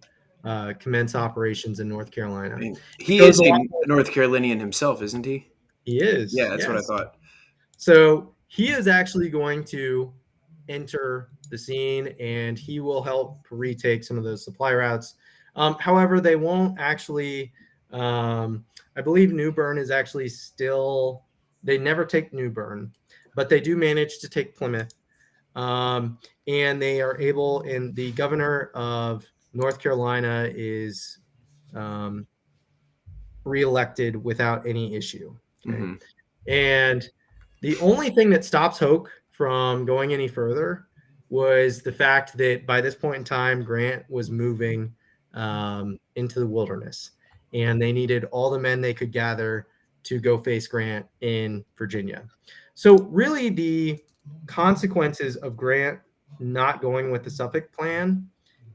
Speaker 2: commence operations in North Carolina.
Speaker 3: I mean, he is a North Carolinian himself, isn't he?
Speaker 2: He is.
Speaker 3: Yeah, that's what I thought.
Speaker 2: So he is actually going to enter the scene, and he will help retake some of those supply routes. However, they won't actually. I believe New Bern is actually still. They never take New Bern, but they do manage to take Plymouth, and they are able. And the governor of North Carolina is reelected without any issue. Okay? And the only thing that stops Hoke from going any further was the fact that by this point in time, Grant was moving into the wilderness, and they needed all the men they could gather to go face Grant in Virginia. So really the consequences of Grant not going with the Suffolk plan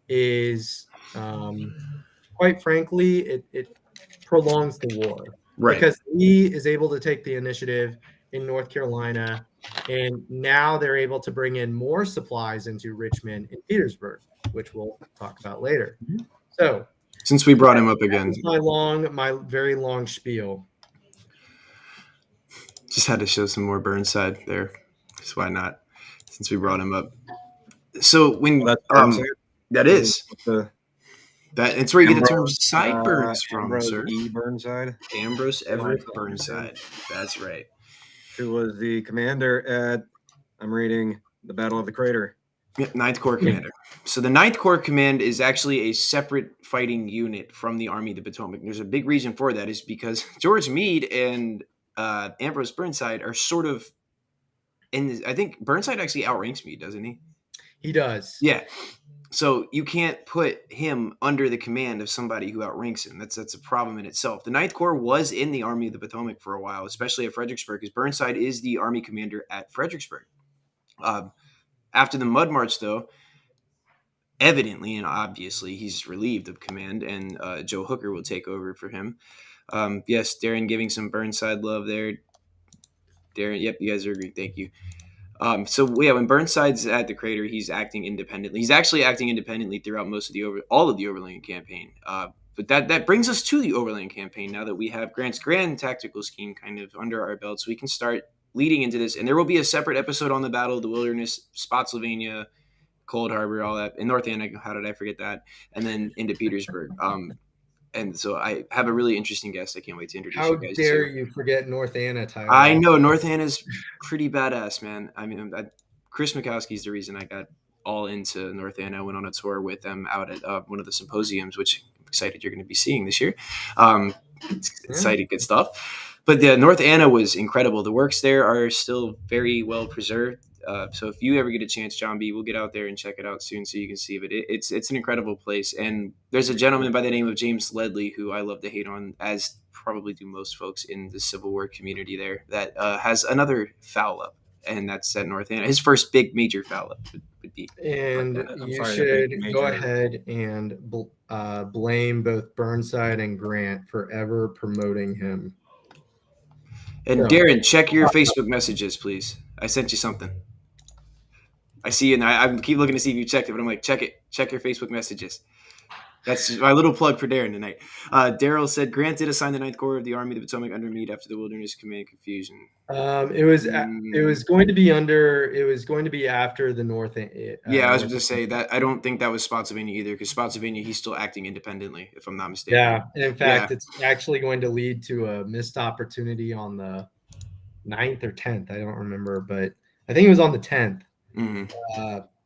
Speaker 2: is, quite frankly, it prolongs the war.
Speaker 3: Right.
Speaker 2: Because Lee is able to take the initiative in North Carolina, and now they're able to bring in more supplies into Richmond and Petersburg, which we'll talk about later. So,
Speaker 3: since we brought him up again,
Speaker 2: that's my very long spiel.
Speaker 3: just had to show some more Burnside there. Because why not? Since we brought him up. So when
Speaker 1: That's Burnside.
Speaker 3: that is
Speaker 1: The
Speaker 3: it's where you get the term
Speaker 1: Ambrose,
Speaker 3: sideburns from,
Speaker 1: Ambrose
Speaker 3: sir.
Speaker 1: E. Burnside,
Speaker 3: Ambrose Everett Burnside. That's right.
Speaker 1: who was the commander at, I'm reading, the Battle of the Crater.
Speaker 3: Yeah, Ninth Corps Commander. So the Ninth Corps Command is actually a separate fighting unit from the Army of the Potomac. There's a big reason for that is because George Meade and Ambrose Burnside are sort of I think Burnside actually outranks Meade, doesn't he?
Speaker 2: He does.
Speaker 3: Yeah. So you can't put him under the command of somebody who outranks him. That's a problem in itself. The Ninth Corps was in the Army of the Potomac for a while, especially at Fredericksburg, because Burnside is the Army commander at Fredericksburg. After the Mud March, though, evidently and obviously he's relieved of command, and Joe Hooker will take over for him. Yes, Darren giving some Burnside love there. Darren, yep, you guys are agreeing. Thank you. So yeah, when Burnside's at the crater, he's acting independently. He's actually acting independently throughout most of all of the Overland Campaign. But that brings us to the Overland Campaign now that we have Grant's grand tactical scheme kind of under our belts. We can start leading into this, and there will be a separate episode on the Battle of the Wilderness, Spotsylvania, Cold Harbor, all that, in North Anna. How did I forget that? And then into Petersburg. And so I have a really interesting guest. I can't wait to introduce you guys.
Speaker 2: How dare you forget North Anna, Tyler?
Speaker 3: I know North Anna's pretty badass, man. I mean, Chris Mikowski's the reason I got all into North Anna. I went on a tour with them out at one of the symposiums, which I'm excited you're going to be seeing this year. It's exciting, good stuff. But the North Anna was incredible. The works there are still very well preserved. So if you ever get a chance, John B, we'll get out there and check it out soon so you can see it. It's an incredible place. And there's a gentleman by the name of James Ledley who I love to hate on, as probably do most folks in the Civil War community there, that has another foul up, and that's at North Anna. His first big major foul up would be.
Speaker 2: And you should go ahead and blame both Burnside and Grant for ever promoting him.
Speaker 3: And Darren, check your Facebook messages, please. I sent you something. I see, and I keep looking to see if you checked it, but I'm like, check it. Check your Facebook messages. That's my little plug for Darren tonight. Daryl said, Grant did assign the Ninth Corps of the Army of the Potomac under Meade after the Wilderness Command confusion.
Speaker 2: It was going to be after the North.
Speaker 3: Yeah, I was going to say that I don't think that was Spotsylvania either, because Spotsylvania, he's still acting independently, if I'm not mistaken.
Speaker 2: Yeah, and in fact, it's actually going to lead to a missed opportunity on the 9th or 10th. I don't remember, but I think it was on the 10th.
Speaker 3: Mm-hmm.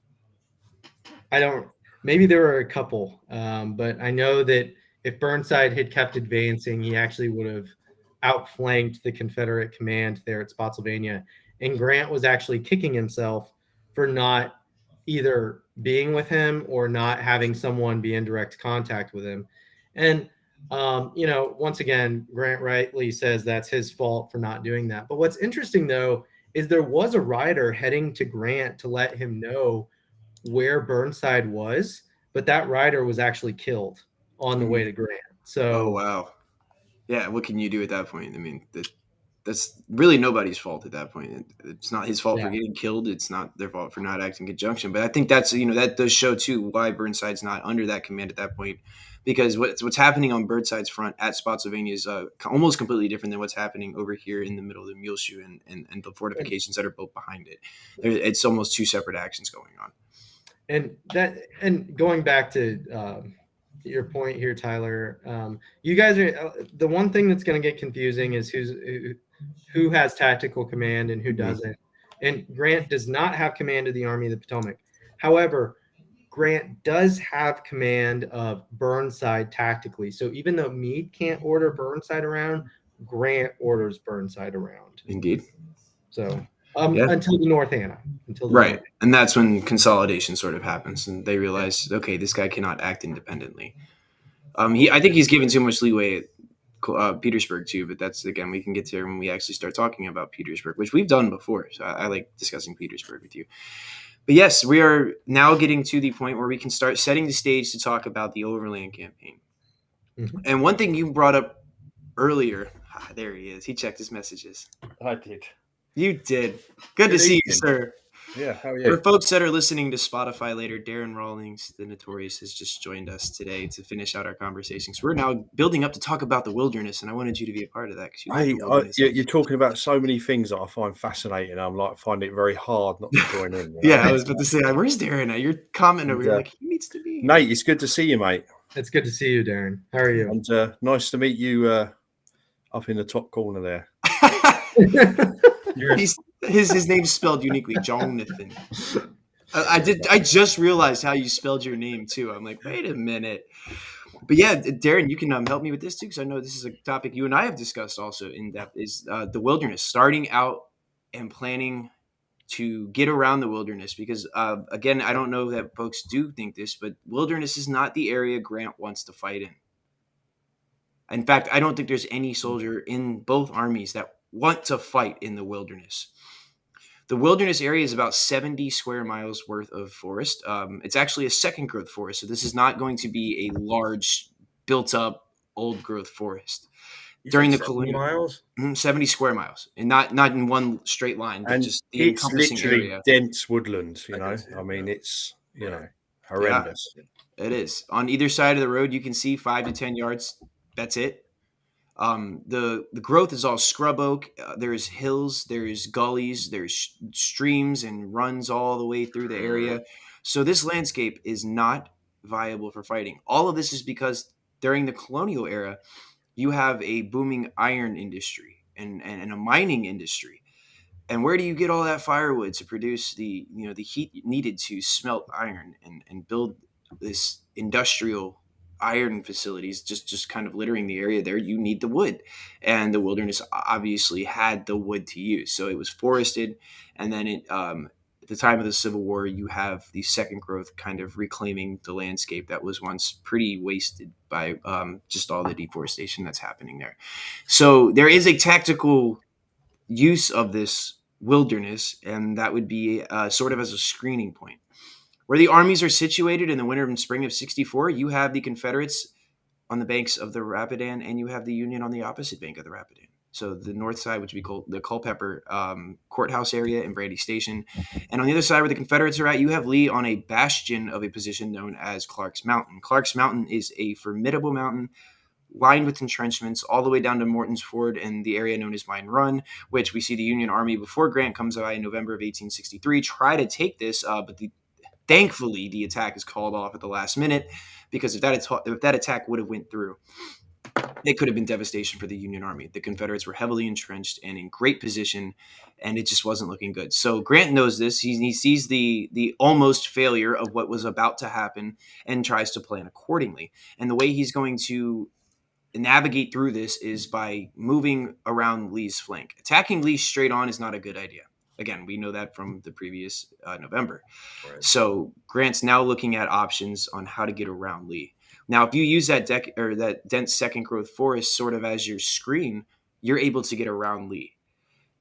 Speaker 2: Maybe there were a couple, but I know that if Burnside had kept advancing, he actually would have outflanked the Confederate command there at Spotsylvania. And Grant was actually kicking himself for not either being with him or not having someone be in direct contact with him. And, once again, Grant rightly says that's his fault for not doing that. But what's interesting, though, is there was a rider heading to Grant to let him know where Burnside was, but that rider was actually killed on the way to Grant. So,
Speaker 3: oh wow, yeah. What can you do at that point? I mean, that's really nobody's fault at that point. It's not his fault for getting killed. It's not their fault for not acting in conjunction. But I think that's that does show too why Burnside's not under that command at that point, because what's happening on Burnside's front at Spotsylvania is almost completely different than what's happening over here in the middle of the Muleshoe and the fortifications that are built behind it. It's almost two separate actions going on.
Speaker 2: And going back to your point here, Tyler, you guys are the one thing that's going to get confusing is who has tactical command and who doesn't. And Grant does not have command of the Army of the Potomac. However, Grant does have command of Burnside tactically. So even though Meade can't order Burnside around, Grant orders Burnside around.
Speaker 3: Indeed.
Speaker 2: So. Until the North Anna.
Speaker 3: Right. And that's when consolidation sort of happens and they realize, okay, this guy cannot act independently. I think he's given too much leeway at Petersburg too, but that's, again, we can get to when we actually start talking about Petersburg, which we've done before. So I like discussing Petersburg with you. But yes, we are now getting to the point where we can start setting the stage to talk about the Overland Campaign.
Speaker 2: Mhm.
Speaker 3: And one thing you brought up earlier, there he is. He checked his messages.
Speaker 1: I did.
Speaker 3: You did. Good to
Speaker 1: Good
Speaker 3: see you,
Speaker 1: evening.
Speaker 3: sir.
Speaker 1: Yeah, how are
Speaker 3: For
Speaker 1: you?
Speaker 3: folks that are listening to Spotify later, Darren Rawlings, the Notorious, has just joined us today to finish out our conversations. We're now building up to talk about the wilderness, and I wanted you to be a part of that because you live in the wilderness.
Speaker 1: You're talking about so many things that I find fascinating. I'm like, find it very hard not to join in. You know?
Speaker 3: Yeah, I was about to say, where's Darren at? You're commenting over here like he needs to be here.
Speaker 1: Nate, it's good to see you, mate.
Speaker 2: It's good to see you, Darren. How are you?
Speaker 1: And nice to meet you up in the top corner there.
Speaker 3: His name's spelled uniquely, Jonathan. I just realized how you spelled your name too. I'm like, wait a minute. But yeah, Darren, you can help me with this too, because I know this is a topic you and I have discussed also in depth. Is the wilderness, starting out and planning to get around the wilderness? Because again, I don't know that folks do think this, but wilderness is not the area Grant wants to fight in. In fact, I don't think there's any soldier in both armies that want to fight in the wilderness. The wilderness area is about 70 square miles worth of forest. It's actually a second growth forest, so this is not going to be a large, built-up, old growth forest. During the colonial
Speaker 1: miles,
Speaker 3: 70 square miles, and not in one straight line, but
Speaker 1: and
Speaker 3: just the
Speaker 1: it's
Speaker 3: encompassing
Speaker 1: literally
Speaker 3: area.
Speaker 1: dense woodland. You know, I mean, it's horrendous.
Speaker 3: Yeah, it is. On either side of the road, you can see 5 to 10 yards. That's it. The growth is all scrub oak. There's hills, there's gullies, there's streams and runs all the way through the area. So this landscape is not viable for fighting. All of this is because during the colonial era, you have a booming iron industry and a mining industry. And where do you get all that firewood to produce the heat needed to smelt iron and build this industrial iron facilities, just kind of littering the area there? You need the wood, and the wilderness obviously had the wood to use, so it was forested. And then at the time of the Civil War, you have the second growth kind of reclaiming the landscape that was once pretty wasted by just all the deforestation that's happening there. So there is a tactical use of this wilderness, and that would be sort of as a screening point. Where the armies are situated in the winter and spring of 64, you have the Confederates on the banks of the Rapidan, and you have the Union on the opposite bank of the Rapidan. So the north side, which would be called the Culpeper Courthouse area and Brandy Station. And on the other side where the Confederates are at, you have Lee on a bastion of a position known as Clark's Mountain. Clark's Mountain is a formidable mountain lined with entrenchments all the way down to Morton's Ford and the area known as Mine Run, which we see the Union Army before Grant comes by in November of 1863 try to take this, but thankfully the attack is called off at the last minute, because if that attack would have went through, it could have been devastation for the Union Army. The Confederates were heavily entrenched and in great position, and it just wasn't looking good. So Grant knows this. He sees the almost failure of what was about to happen and tries to plan accordingly. And the way he's going to navigate through this is by moving around Lee's flank. Attacking Lee straight on is not a good idea. Again, we know that from the previous November. Right. So Grant's now looking at options on how to get around Lee. Now, if you use that dense second growth forest sort of as your screen, you're able to get around Lee.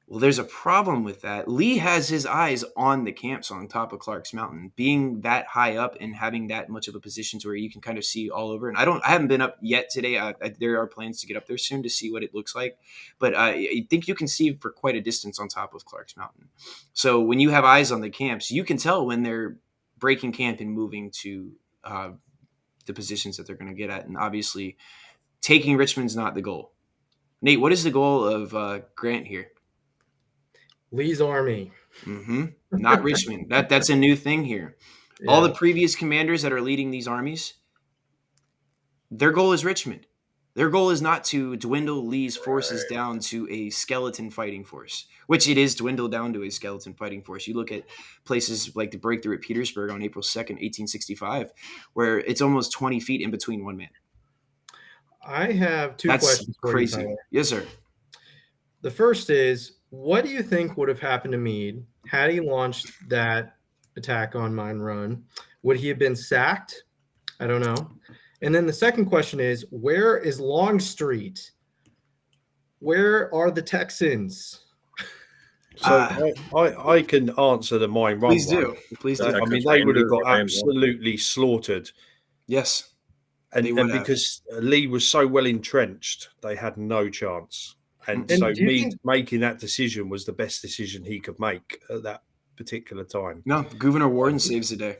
Speaker 3: Well, there's a problem with that. Lee has his eyes on the camps on top of Clark's Mountain. Being that high up and having that much of a position to where you can kind of see all over. And I haven't been up yet today. There are plans to get up there soon to see what it looks like. But I think you can see for quite a distance on top of Clark's Mountain. So when you have eyes on the camps, you can tell when they're breaking camp and moving to the positions that they're going to get at. And obviously, taking Richmond's not the goal. Nate, what is the goal of Grant here?
Speaker 2: Lee's army.
Speaker 3: Mm-hmm. Not Richmond. That's a new thing here. Yeah. All the previous commanders that are leading these armies, their goal is Richmond. Their goal is not to dwindle Lee's forces down to a skeleton fighting force, which it is dwindled down to a skeleton fighting force. You look at places like the breakthrough at Petersburg on April 2nd, 1865, where it's almost 20 feet in between one man.
Speaker 2: I have two questions for
Speaker 3: crazy.
Speaker 2: you.
Speaker 3: Yes, sir.
Speaker 2: The first is, what do you think would have happened to Meade had he launched that attack on Mine Run? Would he have been sacked? I don't know. And then the second question is, where is Longstreet? Where are the Texans?
Speaker 4: So I can answer the Mine Run
Speaker 3: Please
Speaker 4: one.
Speaker 3: do. Please do.
Speaker 4: I mean, they would have got absolutely slaughtered.
Speaker 3: Yes.
Speaker 4: And because Lee was so well entrenched, they had no chance. And so Meade making that decision was the best decision he could make at that particular time.
Speaker 3: No, Gouverneur Warren saves the day.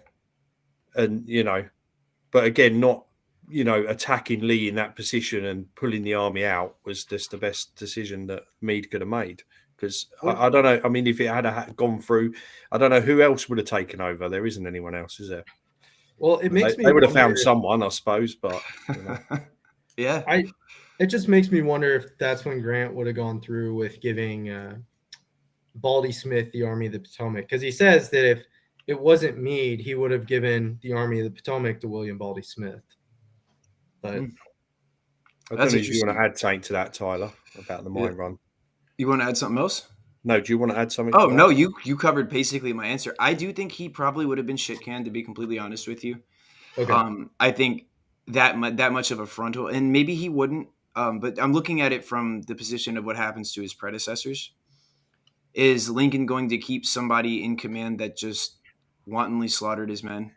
Speaker 4: And, but again, not, attacking Lee in that position and pulling the army out was just the best decision that Meade could have made. Because I don't know. I mean, if it had gone through, I don't know who else would have taken over. There isn't anyone else, is there?
Speaker 2: Well, it makes me.
Speaker 4: They would have found someone, I suppose, but
Speaker 3: yeah.
Speaker 2: It just makes me wonder if that's when Grant would have gone through with giving Baldy Smith the Army of the Potomac, because he says that if it wasn't Meade, he would have given the Army of the Potomac to William Baldy Smith. But
Speaker 4: I don't know if you want to add something to that, Tyler, about the Mine Run.
Speaker 3: You want to add something else?
Speaker 4: No, do you want to add something?
Speaker 3: Oh, no, you covered basically my answer. I do think he probably would have been shit canned, to be completely honest with you.
Speaker 2: Okay.
Speaker 3: I think that much of a frontal, and maybe he wouldn't, but I'm looking at it from the position of what happens to his predecessors. Is Lincoln going to keep somebody in command that just wantonly slaughtered his men?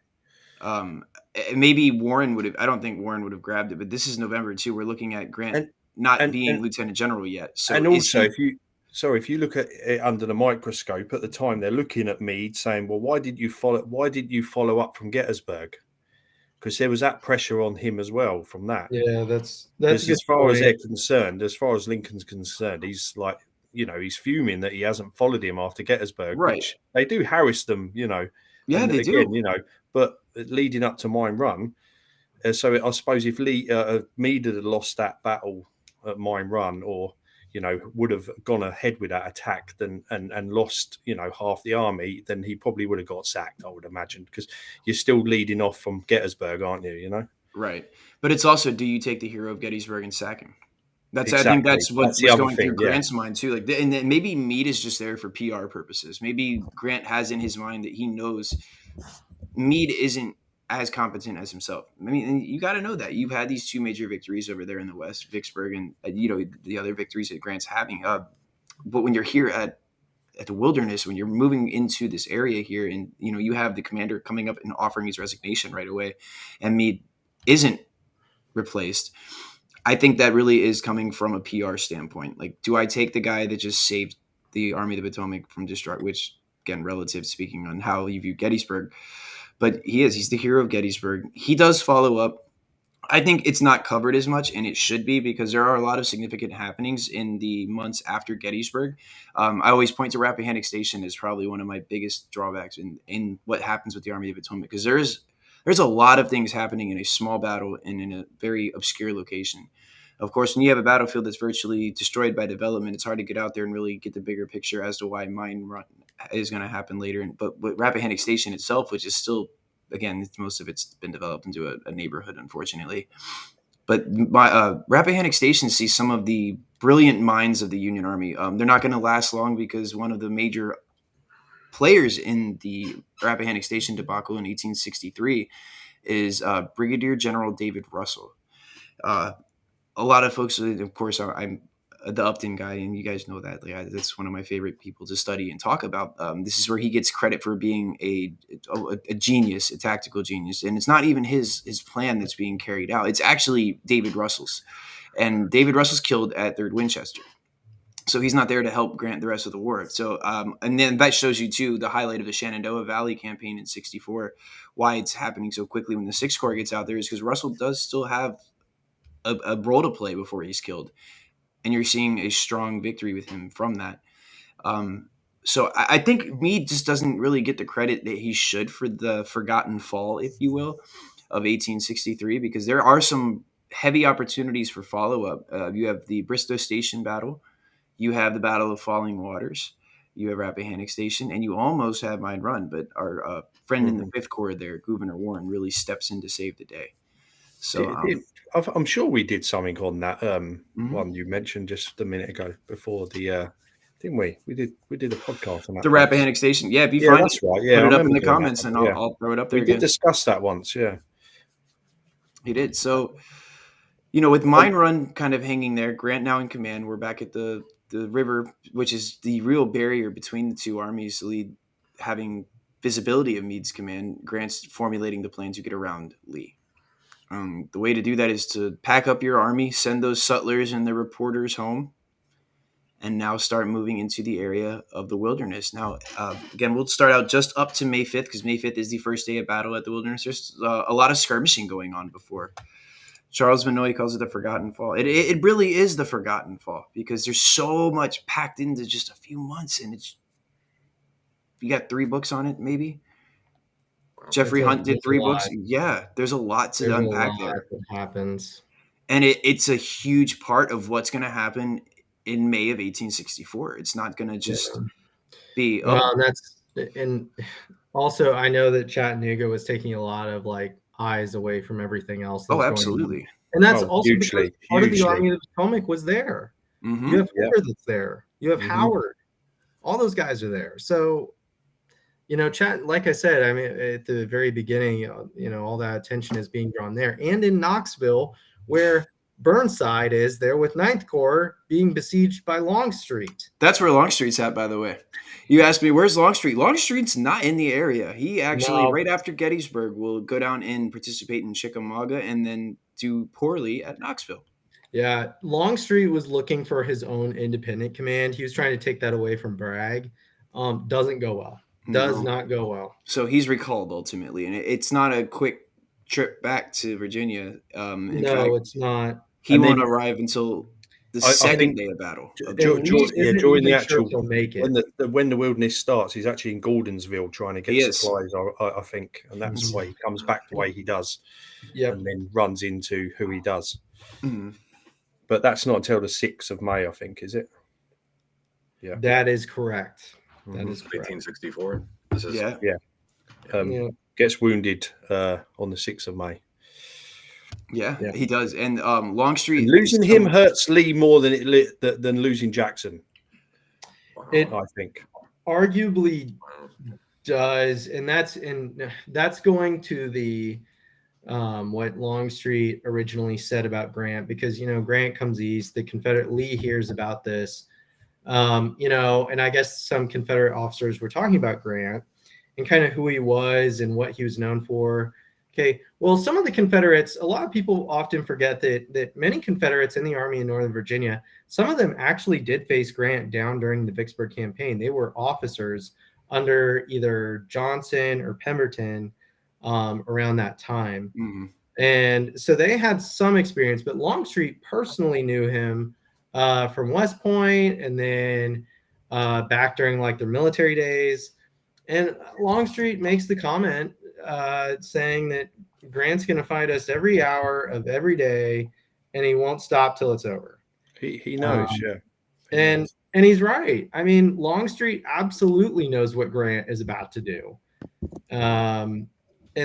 Speaker 3: Maybe Warren would have. I don't think Warren would have grabbed it, but this is November too. We're looking at Grant not being lieutenant general yet. So,
Speaker 4: and also, if you look at it under the microscope at the time, they're looking at Meade saying, "Well, why did you follow up from Gettysburg?" Because there was that pressure on him as well from that.
Speaker 2: Yeah, that's
Speaker 4: as far as they're concerned. As far as Lincoln's concerned, he's like, he's fuming that he hasn't followed him after Gettysburg.
Speaker 3: Right.
Speaker 4: Which they do harass them,
Speaker 3: Yeah,
Speaker 4: and
Speaker 3: they
Speaker 4: again,
Speaker 3: do.
Speaker 4: But leading up to Mine Run, so I suppose if Meade had lost that battle at Mine Run, or would have gone ahead with that attack and lost half the army, then he probably would have got sacked, I would imagine, because you're still leading off from Gettysburg, aren't you?
Speaker 3: Right. But it's also, do you take the hero of Gettysburg and sack him?
Speaker 4: Exactly.
Speaker 3: I think that's what's going through
Speaker 4: yeah.
Speaker 3: Grant's mind too. And then maybe Meade is just there for PR purposes. Maybe Grant has in his mind that he knows Meade isn't as competent as himself. I mean, and you got to know that you've had these two major victories over there in the West, Vicksburg, and the other victories that Grant's having. But when you're here at the Wilderness, when you're moving into this area here, and you have the commander coming up and offering his resignation right away, and Meade isn't replaced. I think that really is coming from a PR standpoint. Like, do I take the guy that just saved the Army of the Potomac from destruction? Which, again, relative speaking on how you view Gettysburg. But he's the hero of Gettysburg. He does follow up. I think it's not covered as much, and it should be, because there are a lot of significant happenings in the months after Gettysburg. I always point to Rappahannock Station as probably one of my biggest drawbacks in what happens with the Army of the Potomac, because there's a lot of things happening in a small battle and in a very obscure location. Of course, when you have a battlefield that's virtually destroyed by development, it's hard to get out there and really get the bigger picture as to why Mine Run is going to happen later. But Rappahannock Station itself, which is still, again, most of it's been developed into a neighborhood, unfortunately. But Rappahannock Station sees some of the brilliant minds of the Union Army. They're not going to last long, because one of the major players in the Rappahannock Station debacle in 1863 is Brigadier General David Russell. A lot of folks, of course, I'm the Upton guy, and you guys know that. That's one of my favorite people to study and talk about. This is where he gets credit for being a genius, a tactical genius. And it's not even his plan that's being carried out. It's actually David Russell's. And David Russell's killed at 3rd Winchester. So he's not there to help Grant the rest of the war. So, and then that shows you, too, the highlight of the Shenandoah Valley campaign in 64, why it's happening so quickly when the 6th Corps gets out there, is because Russell does still have a role to play before he's killed. And you're seeing a strong victory with him from that. So I think Meade just doesn't really get the credit that he should for the forgotten fall, if you will, of 1863, because there are some heavy opportunities for follow-up. You have the Bristow Station battle. You have the Battle of Falling Waters. You have Rappahannock Station, and you almost have Mine Run. But our friend in the 5th Corps there, Gouverneur Warren, really steps in to save the day. So
Speaker 4: I'm sure we did something on that one you mentioned just a minute ago before the didn't we? We did a podcast on that.
Speaker 3: The Rappahannock Station. Yeah, if you find
Speaker 4: that's right. Yeah,
Speaker 3: put it up in the comments, and I'll throw it up there
Speaker 4: we
Speaker 3: again.
Speaker 4: We did discuss that once, yeah.
Speaker 3: He did. So, with Mine Run kind of hanging there, Grant now in command, we're back at the the river, which is the real barrier between the two armies, Lee having visibility of Meade's command, Grant's formulating the plan to get around Lee. The way to do that is to pack up your army, send those sutlers and the reporters home, and now start moving into the area of the wilderness. Now, again, we'll start out just up to May 5th, because May 5th is the first day of battle at the wilderness. There's a lot of skirmishing going on before. Charles Vinoy calls it the Forgotten Fall. It really is the Forgotten Fall, because there's so much packed into just a few months, and you got 3 books on it, maybe. Jeffrey Hunt did 3 books. Yeah, there's a lot to unpack there.
Speaker 2: That happens.
Speaker 3: And it's a huge part of what's going to happen in May of 1864. It's not going to just be.
Speaker 2: Well, and also I know that Chattanooga was taking a lot of like eyes away from everything else.
Speaker 3: Oh, absolutely.
Speaker 2: And that's also
Speaker 4: hugely,
Speaker 2: because part of the Army of the Potomac was there.
Speaker 3: Mm-hmm.
Speaker 2: You have Hoover that's there. You have Howard. All those guys are there. So, like I said, I mean, at the very beginning, all that attention is being drawn there. And in Knoxville, where Burnside is there with 9th Corps being besieged by Longstreet.
Speaker 3: That's where Longstreet's at, by the way. You asked me, where's Longstreet? Longstreet's not in the area. He actually, right after Gettysburg, will go down and participate in Chickamauga and then do poorly at Knoxville.
Speaker 2: Yeah, Longstreet was looking for his own independent command. He was trying to take that away from Bragg. Doesn't go well. Does not go well.
Speaker 3: So he's recalled ultimately, and it's not a quick trip back to Virginia. In fact,
Speaker 2: it's not.
Speaker 3: He won't arrive until the second day of battle.
Speaker 4: During the actual when the wilderness starts, he's actually in Gordonsville trying to get supplies. I think, and that's why he comes back the way he does, and then runs into who he does.
Speaker 3: Mm-hmm.
Speaker 4: But that's not until the 6th of May, I think, is it? Yeah,
Speaker 2: that is correct. That is correct.
Speaker 1: 1864. This is
Speaker 4: gets wounded on the 6th of May.
Speaker 3: Yeah, he does. And Longstreet,
Speaker 4: and losing him hurts Lee more than than losing Jackson.
Speaker 2: It
Speaker 4: I think
Speaker 2: arguably does, and that's going to the what Longstreet originally said about Grant, because Grant comes east, the Confederate Lee hears about this, and I guess some Confederate officers were talking about Grant and kind of who he was and what he was known for. Okay, well, some of the Confederates, a lot of people often forget that many Confederates in the Army in Northern Virginia, some of them actually did face Grant down during the Vicksburg campaign. They were officers under either Johnson or Pemberton around that time.
Speaker 3: Mm-hmm.
Speaker 2: And so they had some experience, but Longstreet personally knew him from West Point and then back during like their military days. And Longstreet makes the comment saying that Grant's going to fight us every hour of every day, and he won't stop till it's over.
Speaker 4: He knows,
Speaker 2: And he's right. I mean, Longstreet absolutely knows what Grant is about to do. And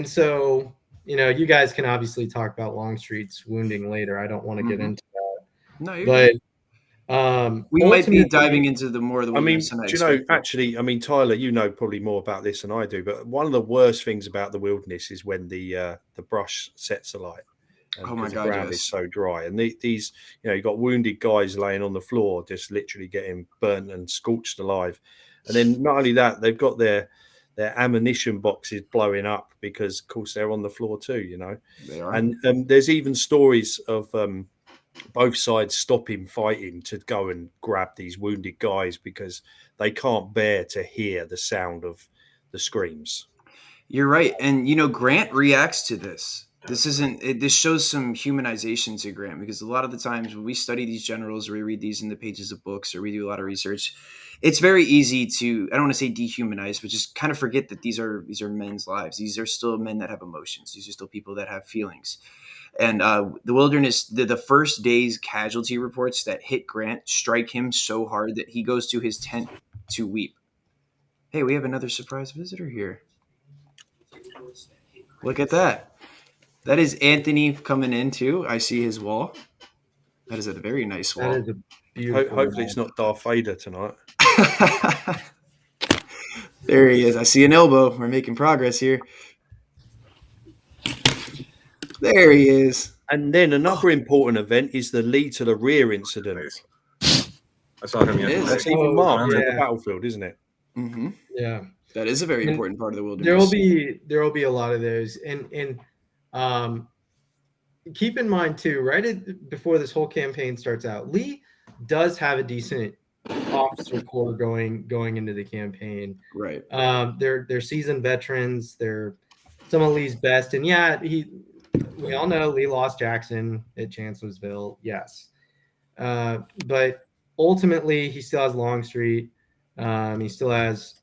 Speaker 2: so, you guys can obviously talk about Longstreet's wounding later. I don't want to get into that.
Speaker 3: No,
Speaker 2: but
Speaker 3: we might be diving into the more of the.
Speaker 4: I mean, actually, Tyler, probably more about this than I do. But one of the worst things about the wilderness is when the brush sets alight.
Speaker 3: Oh my God!
Speaker 4: The ground is so dry, and these, you've got wounded guys laying on the floor, just literally getting burnt and scorched alive. And then not only that, they've got their ammunition boxes blowing up because, of course, they're on the floor too.
Speaker 3: They are.
Speaker 4: And there's even stories of both sides stopping fighting to go and grab these wounded guys because they can't bear to hear the sound of the screams.
Speaker 3: You're right. And, Grant reacts to this. This shows some humanization to Grant, because a lot of the times when we study these generals or we read these in the pages of books or we do a lot of research, it's very easy to, I don't want to say dehumanize, but just kind of forget that these are men's lives. These are still men that have emotions. These are still people that have feelings. And the wilderness, the first day's casualty reports that hit Grant strike him so hard that he goes to his tent to weep. Hey, we have another surprise visitor here. Look at that. That is Anthony coming in too. I see his wall. That is a very nice wall.
Speaker 2: That is a beautiful
Speaker 4: Hopefully it's not Darth Vader tonight.
Speaker 3: There he is. I see an elbow. We're making progress here. There he is.
Speaker 4: And then another important event is the Lee to the rear incident.
Speaker 1: I saw him
Speaker 3: It is.
Speaker 1: yesterday.
Speaker 4: That's even
Speaker 2: Oh,
Speaker 4: marked on
Speaker 2: yeah.
Speaker 4: the battlefield, isn't it?
Speaker 3: Mm-hmm.
Speaker 2: Yeah.
Speaker 3: That is a very
Speaker 2: And
Speaker 3: important part of the wilderness.
Speaker 2: There will be a lot of those, and keep in mind too, before this whole campaign starts out, Lee does have a decent officer corps going into the campaign.
Speaker 3: Right.
Speaker 2: They're seasoned veterans. They're some of Lee's best, and yeah, we all know Lee lost Jackson at Chancellorsville, yes, but ultimately he still has Longstreet. He still has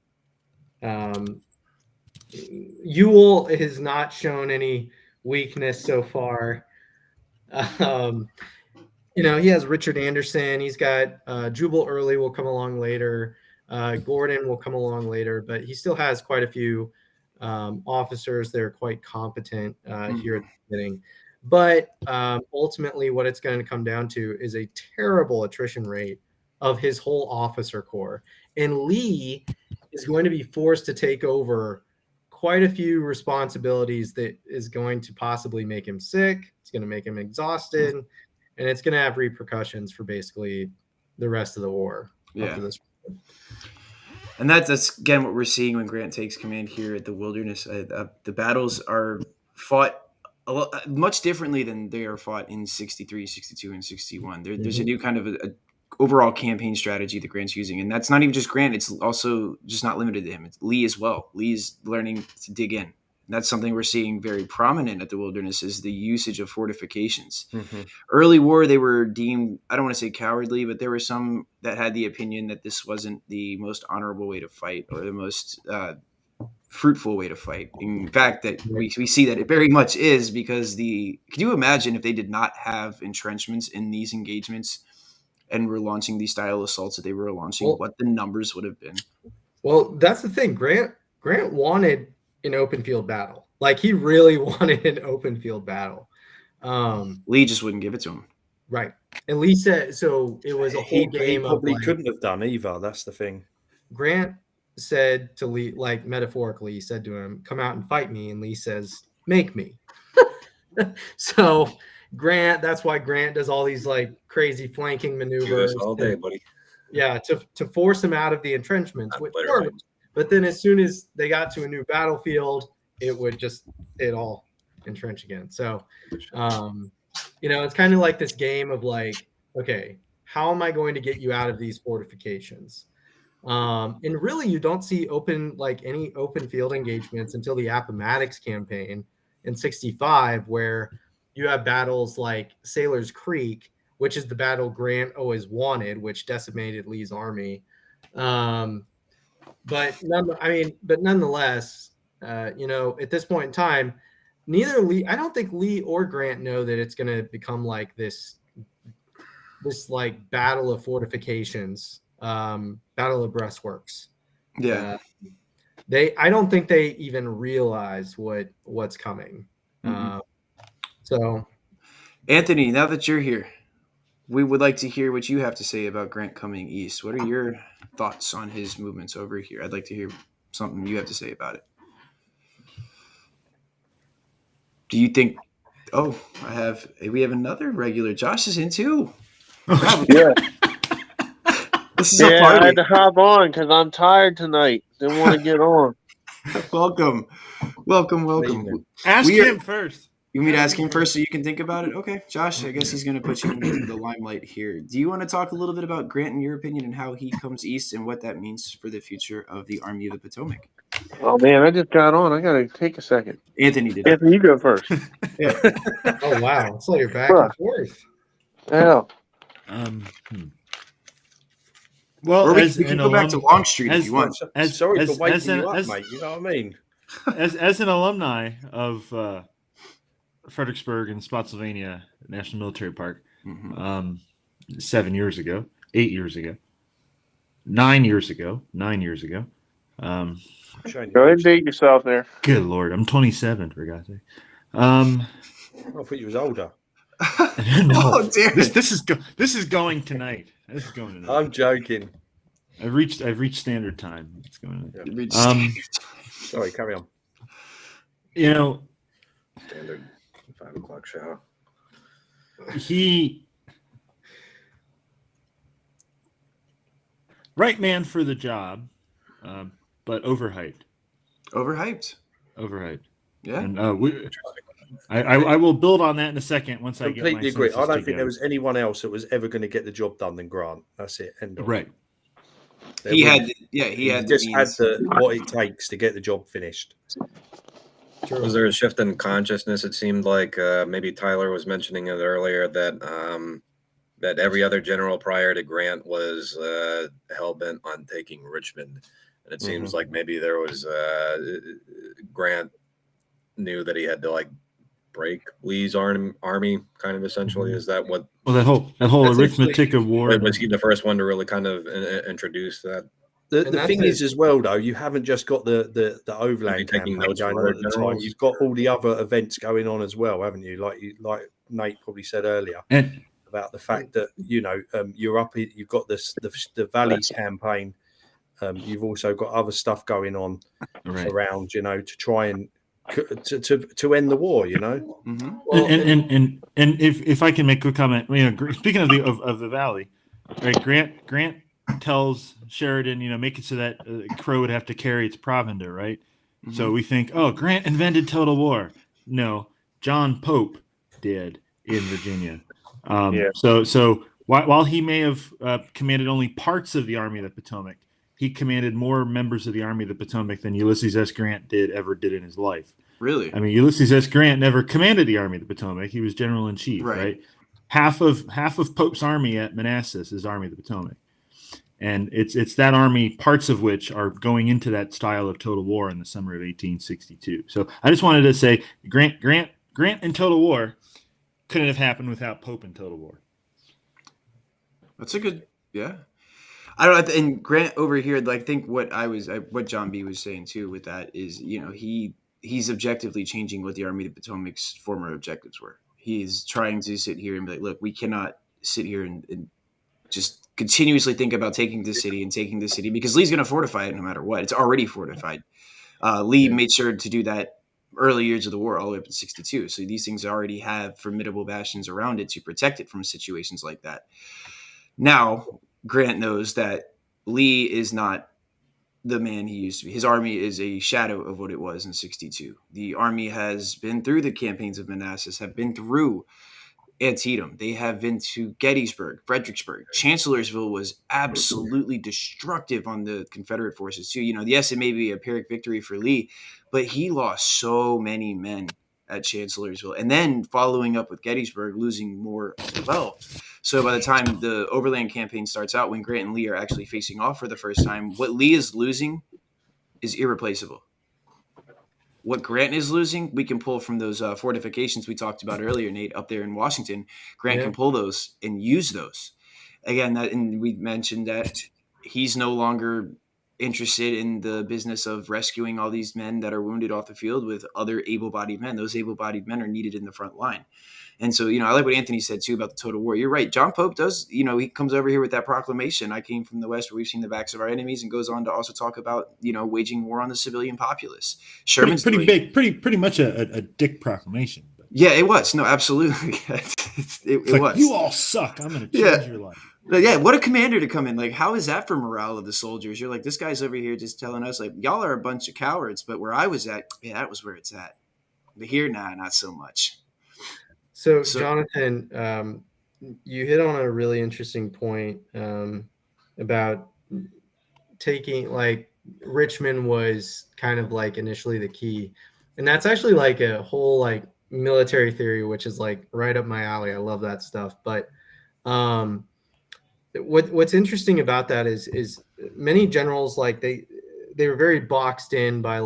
Speaker 2: Ewell has not shown any weakness so far. He has Richard Anderson. He's got Jubal Early will come along later. Gordon will come along later, but he still has quite a few officers that are quite competent here at the beginning. But ultimately, what it's going to come down to is a terrible attrition rate of his whole officer corps. And Lee is going to be forced to take over quite a few responsibilities that is going to possibly make him sick. It's going to make him exhausted, and it's going to have repercussions for basically the rest of the war.
Speaker 3: Yeah.
Speaker 2: After this.
Speaker 3: And that's again what we're seeing when Grant takes command here at the Wilderness. The battles are fought much differently than they are fought in 63, 62, and 61. There's a new kind of a overall campaign strategy that Grant's using. And that's not even just Grant. It's also just not limited to him. It's Lee as well. Lee's learning to dig in. And that's something we're seeing very prominent at the Wilderness is the usage of fortifications. Mm-hmm. Early war, they were deemed, I don't want to say cowardly, but there were some that had the opinion that this wasn't the most honorable way to fight or the most fruitful way to fight. In fact, that we see that it very much is because can you imagine if they did not have entrenchments in these engagements and were launching these style assaults that they were launching, what the numbers would have been?
Speaker 2: Well, that's the thing. Grant wanted an open field battle. Like he really wanted an open field battle.
Speaker 3: Lee just wouldn't give it to him.
Speaker 2: Right. And Lee said, so it was a whole game.
Speaker 4: He probably couldn't have done either. That's the thing.
Speaker 2: Grant said to Lee, like metaphorically, he said to him, come out and fight me. And Lee says, make me. So that's why Grant does all these like crazy flanking maneuvers.
Speaker 1: Do this all day, buddy.
Speaker 2: Yeah, to force him out of the entrenchments, which worked. But then as soon as they got to a new battlefield, it all entrench again. So, it's kind of like this game of like, okay, how am I going to get you out of these fortifications? And really, you don't see any open field engagements until the Appomattox campaign in 65, where you have battles like Sailor's Creek, which is the battle Grant always wanted, which decimated Lee's army. But nonetheless, at this point in time, I don't think Lee or Grant know that it's going to become like this like battle of fortifications, battle of breastworks.
Speaker 3: Yeah.
Speaker 2: I don't think they even realize what's coming. So,
Speaker 3: Anthony, now that you're here, we would like to hear what you have to say about Grant coming east. What are your thoughts on his movements over here? I'd like to hear something you have to say about it. Do you think? Oh, we have another regular. Josh is in too.
Speaker 5: Yeah.
Speaker 3: This is a party.
Speaker 5: I had to hop on because I'm tired tonight. Didn't want to get on.
Speaker 3: Welcome.
Speaker 6: Ask him first.
Speaker 3: You want me to ask him first so you can think about it? Okay, Josh, I guess he's going to put you into the limelight here. Do you want to talk a little bit about Grant and your opinion and how he comes east and what that means for the future of the Army of the Potomac?
Speaker 5: Oh, man, I just got on. I got to take a second.
Speaker 3: Anthony did.
Speaker 5: Anthony, you go first.
Speaker 3: Yeah.
Speaker 2: Oh, wow. So you're back and forth.
Speaker 5: Yeah.
Speaker 6: Well,
Speaker 3: or we can go back to Longstreet if you want.
Speaker 4: Sorry for waking you up, mate. You know what I mean?
Speaker 6: As an alumni of Fredericksburg and Spotsylvania National Military Park, 7 years ago, 8 years ago, 9 years ago.
Speaker 5: Go ahead and date yourself there.
Speaker 6: Good Lord, I'm 27 for God's sake.
Speaker 4: I thought you was older.
Speaker 6: No,
Speaker 3: oh, damn it.
Speaker 6: This is going tonight. This is going tonight.
Speaker 4: I'm joking.
Speaker 6: I've reached standard time. It's going.
Speaker 4: Yeah. Sorry, carry on.
Speaker 1: Standard 5 o'clock shower.
Speaker 6: right man for the job, but overhyped.
Speaker 3: Overhyped.
Speaker 6: Yeah. And
Speaker 3: Yeah.
Speaker 6: I will build on that in a second once I get my
Speaker 4: Completely agree. I don't
Speaker 6: together.
Speaker 4: think there was anyone else that was ever going to get the job done than Grant. That's it. End of.
Speaker 6: Right.
Speaker 3: He had
Speaker 4: what it takes to get the job finished.
Speaker 2: True.
Speaker 1: Was there a shift in consciousness? It seemed like maybe Tyler was mentioning it earlier that that every other general prior to Grant was hell bent on taking Richmond, and it seems like maybe there was Grant knew that he had to like break Lee's army, kind of essentially. Is that what?
Speaker 6: Well, that whole arithmetic of war.
Speaker 1: Was he the first one to really kind of introduce that?
Speaker 4: The thing is, as well, though, you haven't just got the Overland Campaign going on at the time. You've got all the other events going on as well, haven't you? Like Nate probably said earlier about the fact that you're up. You've got the Valley campaign. You've also got other stuff going on around, to try and to end the war.
Speaker 2: Well,
Speaker 6: and if I can make a comment, speaking of the Valley, right? Grant tells Sheridan, make it so that Crow would have to carry its provender, right? So we think, oh, Grant invented total war. No, John Pope did in Virginia. So while he may have commanded only parts of the Army of the Potomac, he commanded more members of the Army of the Potomac than Ulysses S. Grant ever did in his life.
Speaker 3: Really?
Speaker 6: I mean, Ulysses S. Grant never commanded the Army of the Potomac. He was general in chief, right? Half of Pope's army at Manassas is Army of the Potomac. And it's that army, parts of which are going into that style of total war in the summer of 1862. So I just wanted to say Grant and total war couldn't have happened without Pope and total war.
Speaker 3: That's a good, yeah. I don't know. And Grant over here, I think what John B was saying too with that is, he's objectively changing what the Army of the Potomac's former objectives were. He's trying to sit here and be like, look, we cannot sit here and just continuously think about taking the city because Lee's going to fortify it no matter what. It's already fortified. Lee made sure to do that early years of the war, all the way up to 62. So these things already have formidable bastions around it to protect it from situations like that. Now, Grant knows that Lee is not the man he used to be. His army is a shadow of what it was in 62. The army has been through the campaigns of Manassas, have been through Antietam. They have been to Gettysburg, Fredericksburg. Chancellorsville was absolutely destructive on the Confederate forces too. Yes, it may be a Pyrrhic victory for Lee, but he lost so many men at Chancellorsville. And then following up with Gettysburg, losing more as well. So by the time the Overland Campaign starts out, when Grant and Lee are actually facing off for the first time, what Lee is losing is irreplaceable. What Grant is losing, we can pull from those fortifications we talked about earlier, Nate, up there in Washington. Grant can pull those and use those. Again, and we mentioned that he's no longer interested in the business of rescuing all these men that are wounded off the field with other able-bodied men. Those able-bodied men are needed in the front line. And so, I like what Anthony said, too, about the total war. You're right. John Pope does, he comes over here with that proclamation. I came from the West where we've seen the backs of our enemies, and goes on to also talk about, waging war on the civilian populace. Sherman's
Speaker 6: pretty big, pretty much a dick proclamation.
Speaker 3: Yeah, it was. No, absolutely. it was.
Speaker 6: You all suck. I'm going to change your life.
Speaker 3: Yeah, what a commander to come in. How is that for morale of the soldiers? You're like, this guy's over here just telling us, y'all are a bunch of cowards, but where I was at, that was where it's at. But here, not so much.
Speaker 2: So Jonathan, you hit on a really interesting point about taking, Richmond was kind of initially the key. And that's actually a whole military theory, which is right up my alley. I love that stuff. But what's interesting about that is many generals, they were very boxed in by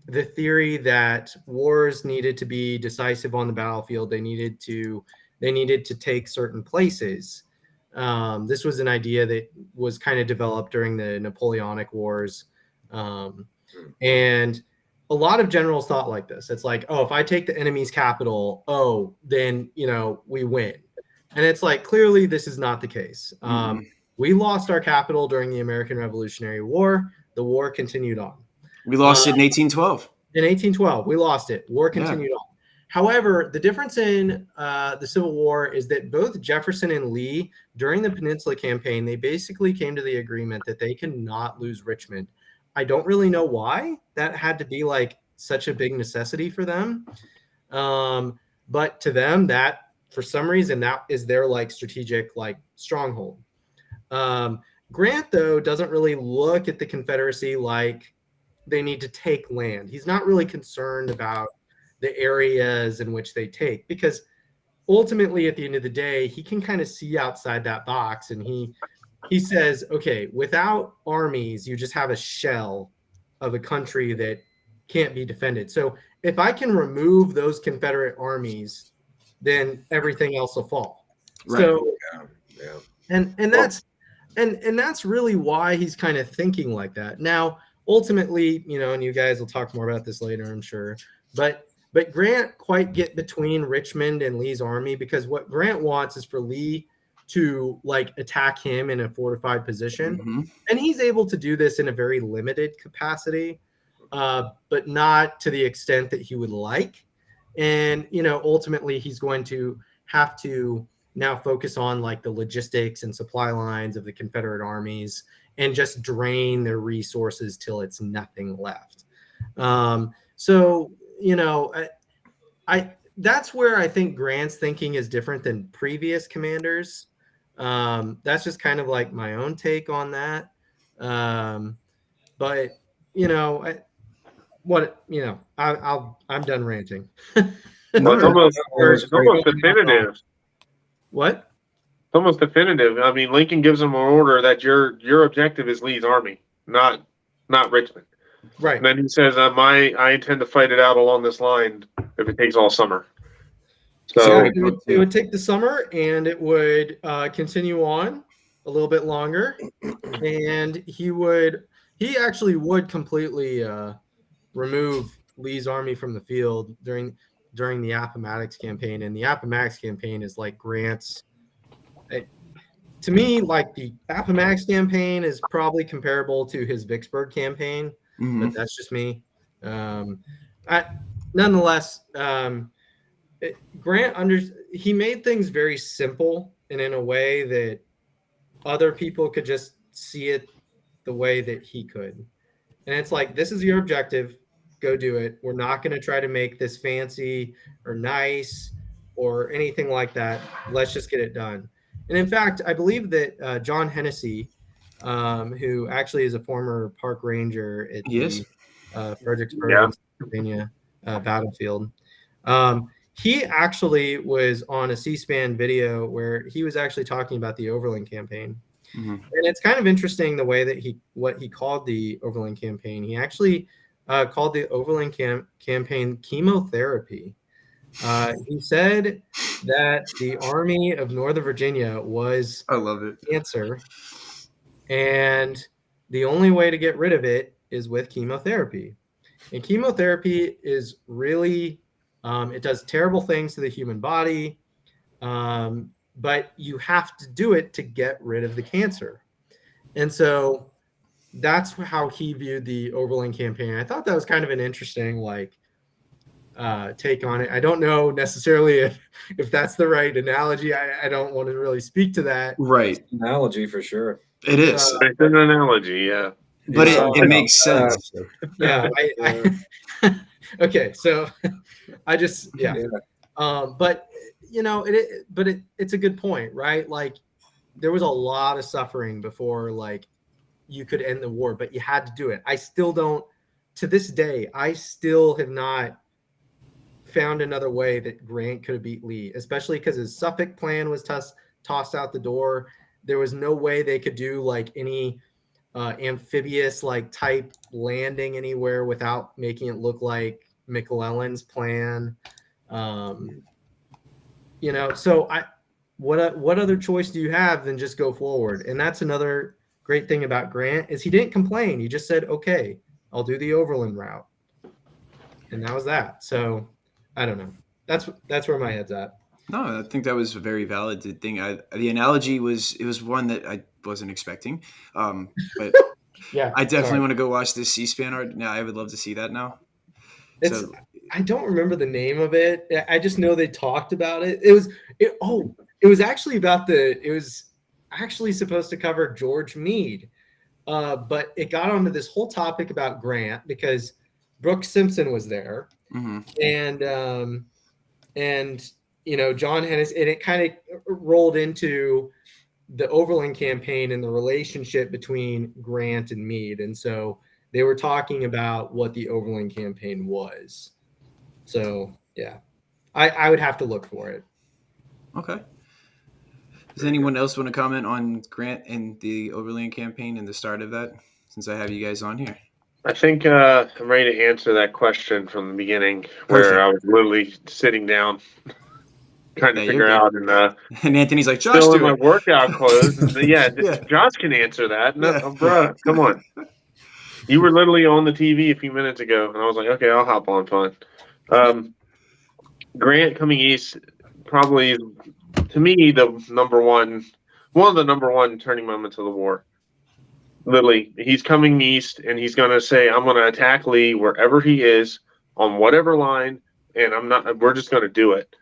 Speaker 2: the theory that wars needed to be decisive on the battlefield. They needed to take certain places. This was an idea that was kind of developed during the Napoleonic Wars. And a lot of generals thought like this. It's if I take the enemy's capital, then, we win. And it's clearly this is not the case. We lost our capital during the American Revolutionary War. The war continued on.
Speaker 3: We lost it in 1812.
Speaker 2: In 1812, we lost it. War continued on. However, the difference in the Civil War is that both Jefferson and Lee, during the Peninsula Campaign, they basically came to the agreement that they could not lose Richmond. I don't really know why that had to be like such a big necessity for them. But to them, that for some reason, that is their like strategic like stronghold. Grant, though, doesn't really look at the Confederacy like they need to take land. He's not really concerned about the areas in which they take, because ultimately at the end of the day, he can kind of see outside that box, and he says, okay, without armies, you just have a shell of a country that can't be defended. So if I can remove those Confederate armies, then everything else will fall.
Speaker 3: Right.
Speaker 2: So
Speaker 1: Yeah.
Speaker 2: and that's really why he's kind of thinking like that. Now, ultimately, and you guys will talk more about this later, I'm sure, but Grant quite get between Richmond and Lee's army, because what Grant wants is for Lee to like attack him in a fortified position.
Speaker 3: Mm-hmm.
Speaker 2: And he's able to do this in a very limited capacity, but not to the extent that he would like. And, ultimately he's going to have to now focus on like the logistics and supply lines of the Confederate armies and just drain their resources till it's nothing left. So, I that's where I think Grant's thinking is different than previous commanders. That's just kind of like my own take on that. But I'm done ranting.
Speaker 5: Well, it's almost definitive.
Speaker 2: What?
Speaker 5: It's almost definitive. I mean, Lincoln gives them an order that your objective is Lee's army, not Richmond.
Speaker 2: Right.
Speaker 5: And then he says, I intend to fight it out along this line if it takes all summer. So
Speaker 2: it would take the summer, and it would continue on a little bit longer, and he actually would completely remove Lee's army from the field during the Appomattox campaign. And the Appomattox campaign is like Grant's. To me, like the Appomattox campaign is probably comparable to his Vicksburg campaign, but that's just me. Nonetheless, Grant he made things very simple and in a way that other people could just see it the way that he could. And it's like, this is your objective, go do it. We're not going to try to make this fancy or nice or anything like that. Let's just get it done. And in fact, I believe that John Hennessy, who actually is a former park ranger at the Fredericksburg, Pennsylvania battlefield, he actually was on a C-SPAN video where he was actually talking about the Overland Campaign. Mm-hmm. And it's kind of interesting the way that what he called the Overland Campaign. He actually called the Overland Campaign chemotherapy. He said that the Army of Northern Virginia was cancer, and the only way to get rid of it is with chemotherapy. And chemotherapy is really, it does terrible things to the human body, but you have to do it to get rid of the cancer. And so that's how he viewed the Overland Campaign. I thought that was kind of an interesting, take on it. I don't know necessarily if that's the right analogy. I don't want to really speak to that.
Speaker 3: Right.
Speaker 1: Analogy for sure.
Speaker 3: It is.
Speaker 5: It's an analogy, yeah.
Speaker 3: But it makes sense.
Speaker 2: Yeah. Okay. So I just, but it's a good point, right? Like there was a lot of suffering before, like you could end the war, but you had to do it. I still don't, to this day, I still have not found another way that Grant could have beat Lee, especially because his Suffolk plan was tossed out the door. There was no way they could do like any amphibious like type landing anywhere without making it look like McClellan's plan. So what other choice do you have than just go forward? And that's another great thing about Grant is he didn't complain. He just said, okay, I'll do the overland route. And that was that. So I don't know. That's where my head's at.
Speaker 3: No, I think that was a very valid thing. The analogy was one that I wasn't expecting. But
Speaker 2: yeah,
Speaker 3: I definitely want to go watch this C-SPAN art now. I would love to see that now.
Speaker 2: I don't remember the name of it. I just know they talked about it. It was actually supposed to cover George Meade. But it got onto this whole topic about Grant because Brooke Simpson was there, and John Hennis, and it kind of rolled into the Overland Campaign and the relationship between Grant and Meade, and so they were talking about what the Overland Campaign was. So yeah, I would have to look for it.
Speaker 3: Okay. Does anyone else want to comment on Grant and the Overland Campaign and the start of that, since I have you guys on here?
Speaker 5: I think I'm ready to answer that question from the beginning, where I was literally sitting down trying to figure out,
Speaker 3: and Anthony's like, Josh,
Speaker 5: still in my workout clothes. And Josh can answer that. No, bruh, come on. You were literally on the TV a few minutes ago, and I was like, okay, I'll hop on, fine. Grant coming east, probably, to me, one of the number one turning moments of the war. Literally, he's coming east, and he's going to say, I'm going to attack Lee wherever he is, on whatever line, and we're just going to do it.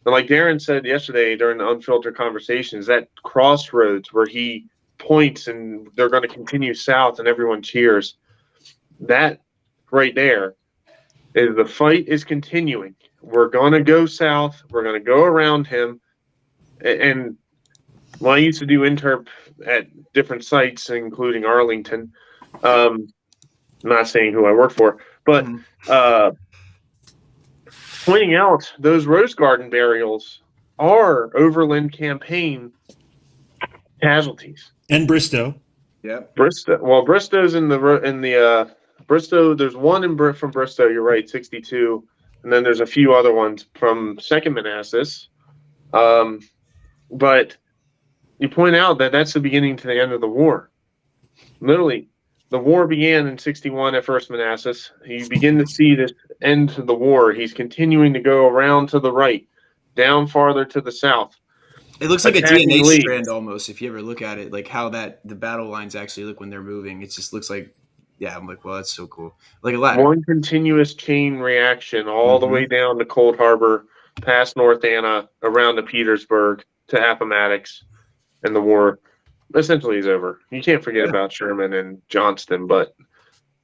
Speaker 5: And like Darren said yesterday during the Unfiltered Conversations, that crossroads where he points and they're going to continue south and everyone cheers, that right there is the fight is continuing. We're going to go south. We're going to go around him. And I used to do interp at different sites, including Arlington. I'm not saying who I work for, but pointing out those Rose Garden burials are Overland Campaign casualties.
Speaker 6: And Bristow.
Speaker 3: Yeah.
Speaker 5: Bristow. Well, Bristow's in the Bristow. There's one from Bristow. You're right, 62, and then there's a few other ones from Second Manassas. But you point out that that's the beginning to the end of the war. Literally, the war began in 61 at First Manassas. You begin to see this end to the war. He's continuing to go around to the right, down farther to the south.
Speaker 3: It looks like a DNA strand almost, if you ever look at it, like how the battle lines actually look when they're moving. It just looks like, I'm like, well, that's so cool. Like a ladder.
Speaker 5: One continuous chain reaction all the way down to Cold Harbor, past North Anna, around to Petersburg, to Appomattox, and the war essentially is over. You can't forget about Sherman and Johnston, but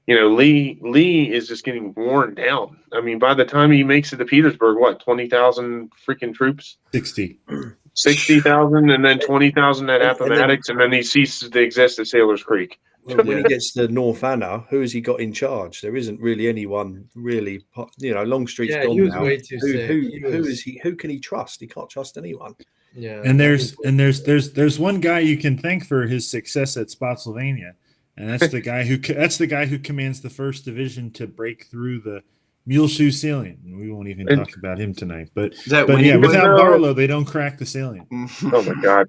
Speaker 5: Lee is just getting worn down. I mean, by the time he makes it to Petersburg, 20,000 freaking troops? 60,000, and then 20,000 at Appomattox, and then he ceases to exist at Sailor's Creek.
Speaker 4: Well, when he gets to North Anna, who has he got in charge? There isn't really anyone really. Longstreet's gone
Speaker 2: he was
Speaker 4: now.
Speaker 2: Way too sick.
Speaker 4: Who is he? Who can he trust? He can't trust anyone.
Speaker 2: Yeah.
Speaker 6: And there's one guy you can thank for his success at Spotsylvania, and that's the guy who commands the 1st Division to break through the Muleshoe salient. And we won't even talk about him tonight. But without Barlow, they don't crack the salient.
Speaker 5: Oh my God!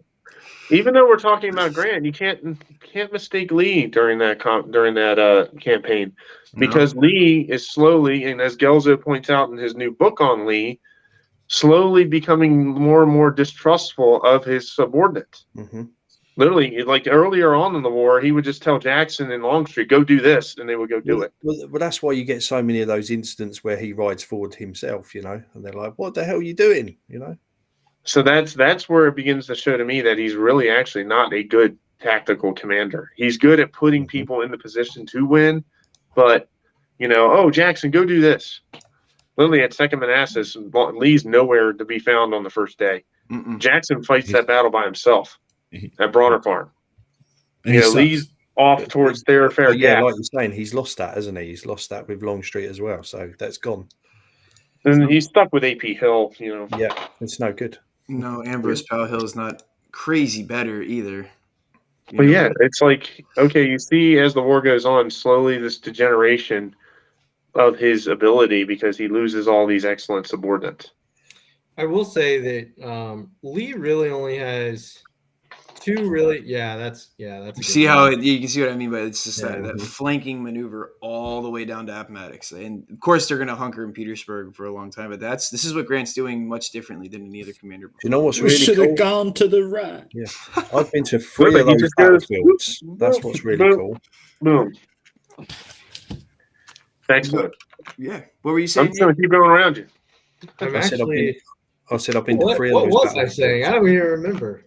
Speaker 5: Even though we're talking about Grant, you can't mistake Lee during that campaign, because Lee is slowly, and as Gelzo points out in his new book on Lee, slowly becoming more and more distrustful of his subordinates. Literally, like earlier on in the war, he would just tell Jackson and Longstreet, go do this, and they would go do it.
Speaker 4: Well, that's why you get so many of those incidents where he rides forward himself, and they're like, what the hell are you doing,
Speaker 5: So that's where it begins to show to me that he's really actually not a good tactical commander. He's good at putting people in the position to win, but, Jackson, go do this. Literally at Second Manassas, Lee's nowhere to be found on the first day. Jackson fights that battle by himself at Bronner Farm. Lee's off towards Thoroughfare Gap.
Speaker 4: Like you're saying, he's lost that, hasn't he? He's lost that with Longstreet as well, so that's gone.
Speaker 5: And he's stuck with AP Hill,
Speaker 4: Yeah, it's no good.
Speaker 3: No, Ambrose Powell Hill is not crazy better either.
Speaker 5: But it's like, okay, you see as the war goes on, slowly this degeneration of his ability because he loses all these excellent subordinates.
Speaker 2: I will say that Lee really only has 2 really. That's
Speaker 3: you see how you can see what I mean, but it's just that flanking maneuver all the way down to Appomattox, and of course they're going to hunker in Petersburg for a long time. But this is what Grant's doing much differently than any other commander before.
Speaker 4: You know what's
Speaker 6: We
Speaker 4: really
Speaker 6: should
Speaker 4: cool?
Speaker 6: have gone to the right.
Speaker 4: Yeah, I've been to 3 of those battlefields. That's what's really cool.
Speaker 5: Boom. Excellent.
Speaker 3: Yeah. What were you
Speaker 5: I'm
Speaker 3: saying?
Speaker 5: just going to keep going around you.
Speaker 2: I'm
Speaker 4: I said
Speaker 2: actually.
Speaker 4: I've been to
Speaker 2: What
Speaker 4: 3 of those
Speaker 2: was I
Speaker 4: battles.
Speaker 2: saying? I don't even remember.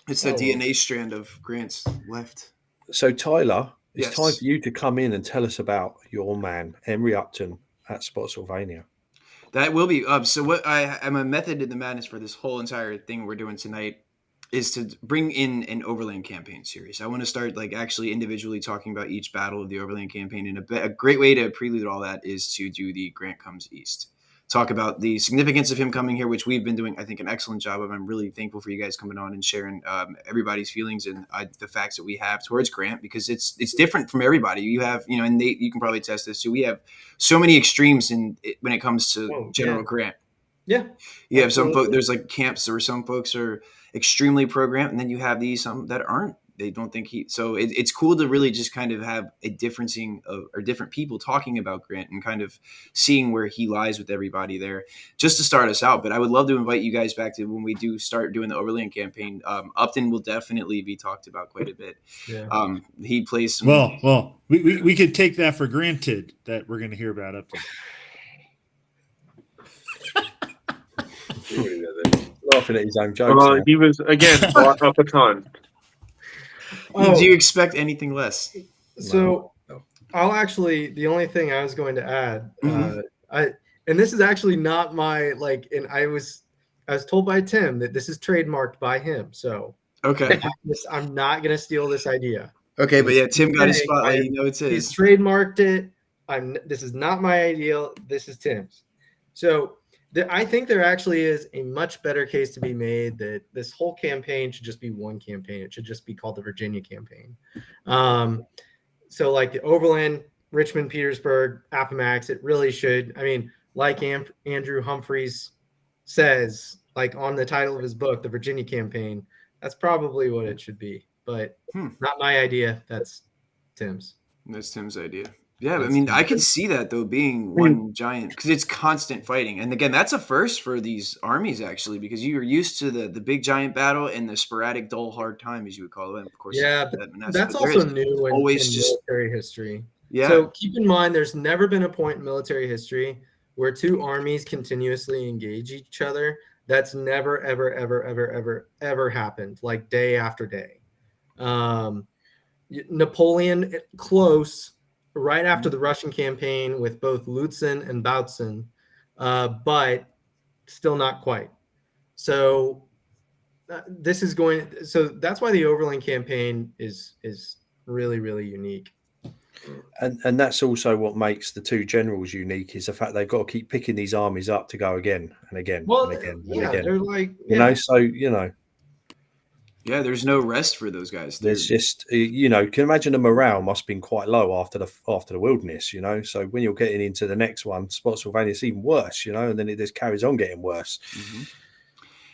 Speaker 3: It's the
Speaker 2: Oh.
Speaker 3: DNA strand of Grant's left.
Speaker 4: So Tyler, it's
Speaker 3: Yes.
Speaker 4: time for you to come in and tell us about your man, Emery Upton at Spotsylvania.
Speaker 3: That will be so what I'm a method in the madness for this whole entire thing we're doing tonight is to bring in an Overland Campaign series. I want to start like actually individually talking about each battle of the Overland Campaign, and a great way to prelude all that is to do the Grant Comes East. Talk about the significance of him coming here, which we've been doing, I think, an excellent job of. I'm really thankful for you guys coming on and sharing everybody's feelings and the facts that we have towards Grant, because it's different from everybody. You have, and Nate, you can probably test this too. We have so many extremes when it comes to General Grant.
Speaker 2: Yeah.
Speaker 3: You have some folks, there's like camps where some folks are extremely pro-Grant, and then you have some that aren't. They don't think so it's cool to really just kind of have a differencing of, or different people talking about Grant and kind of seeing where he lies with everybody there, just to start us out. But I would love to invite you guys back to when we do start doing the Overland Campaign. Upton will definitely be talked about quite a bit.
Speaker 2: Yeah.
Speaker 3: He plays some.
Speaker 6: Well, we could take that for granted that we're going to hear about Upton.
Speaker 4: Laughing at his own jokes.
Speaker 5: He was, again, brought up a ton.
Speaker 3: Do you expect anything less?
Speaker 2: So I'll actually, the only thing I was going to add, and this is actually not my, and I was told by Tim that this is trademarked by him. So
Speaker 3: okay,
Speaker 2: I'm not going to steal this idea.
Speaker 3: Okay, but yeah, Tim got his spotlight. It's his.
Speaker 2: He's trademarked it. This is not my idea. This is Tim's. So I think there actually is a much better case to be made that this whole campaign should just be one campaign. It should just be called the Virginia campaign. So like the Overland, Richmond, Petersburg, Appomattox, it really should. I mean, like Andrew Humphreys says, like on the title of his book, the Virginia campaign, that's probably what it should be. But not my idea. That's Tim's.
Speaker 3: That's Tim's idea. Yeah, I mean, I could see that though being one giant, because it's constant fighting, and again, that's a first for these armies actually, because you are used to the big giant battle and the sporadic dull hard time, as you would call it. Of course,
Speaker 2: yeah, that's also new in military history.
Speaker 3: Yeah.
Speaker 2: So keep in mind, there's never been a point in military history where two armies continuously engage each other. That's never, ever, ever, ever, ever, ever happened, like day after day. Napoleon close. Right after the Russian campaign with both Lutzen and Bautzen, but still not quite. So this is going. So that's why the Overland campaign is really, really unique.
Speaker 4: And that's also what makes the two generals unique, is the fact they've got to keep picking these armies up to go again and again and again and again.
Speaker 2: They're like,
Speaker 3: Yeah, there's no rest for those guys.
Speaker 4: There's just, can you imagine the morale must have been quite low after the Wilderness, So when you're getting into the next one, Spotsylvania, it's even worse, and then it just carries on getting worse.
Speaker 3: Mm-hmm.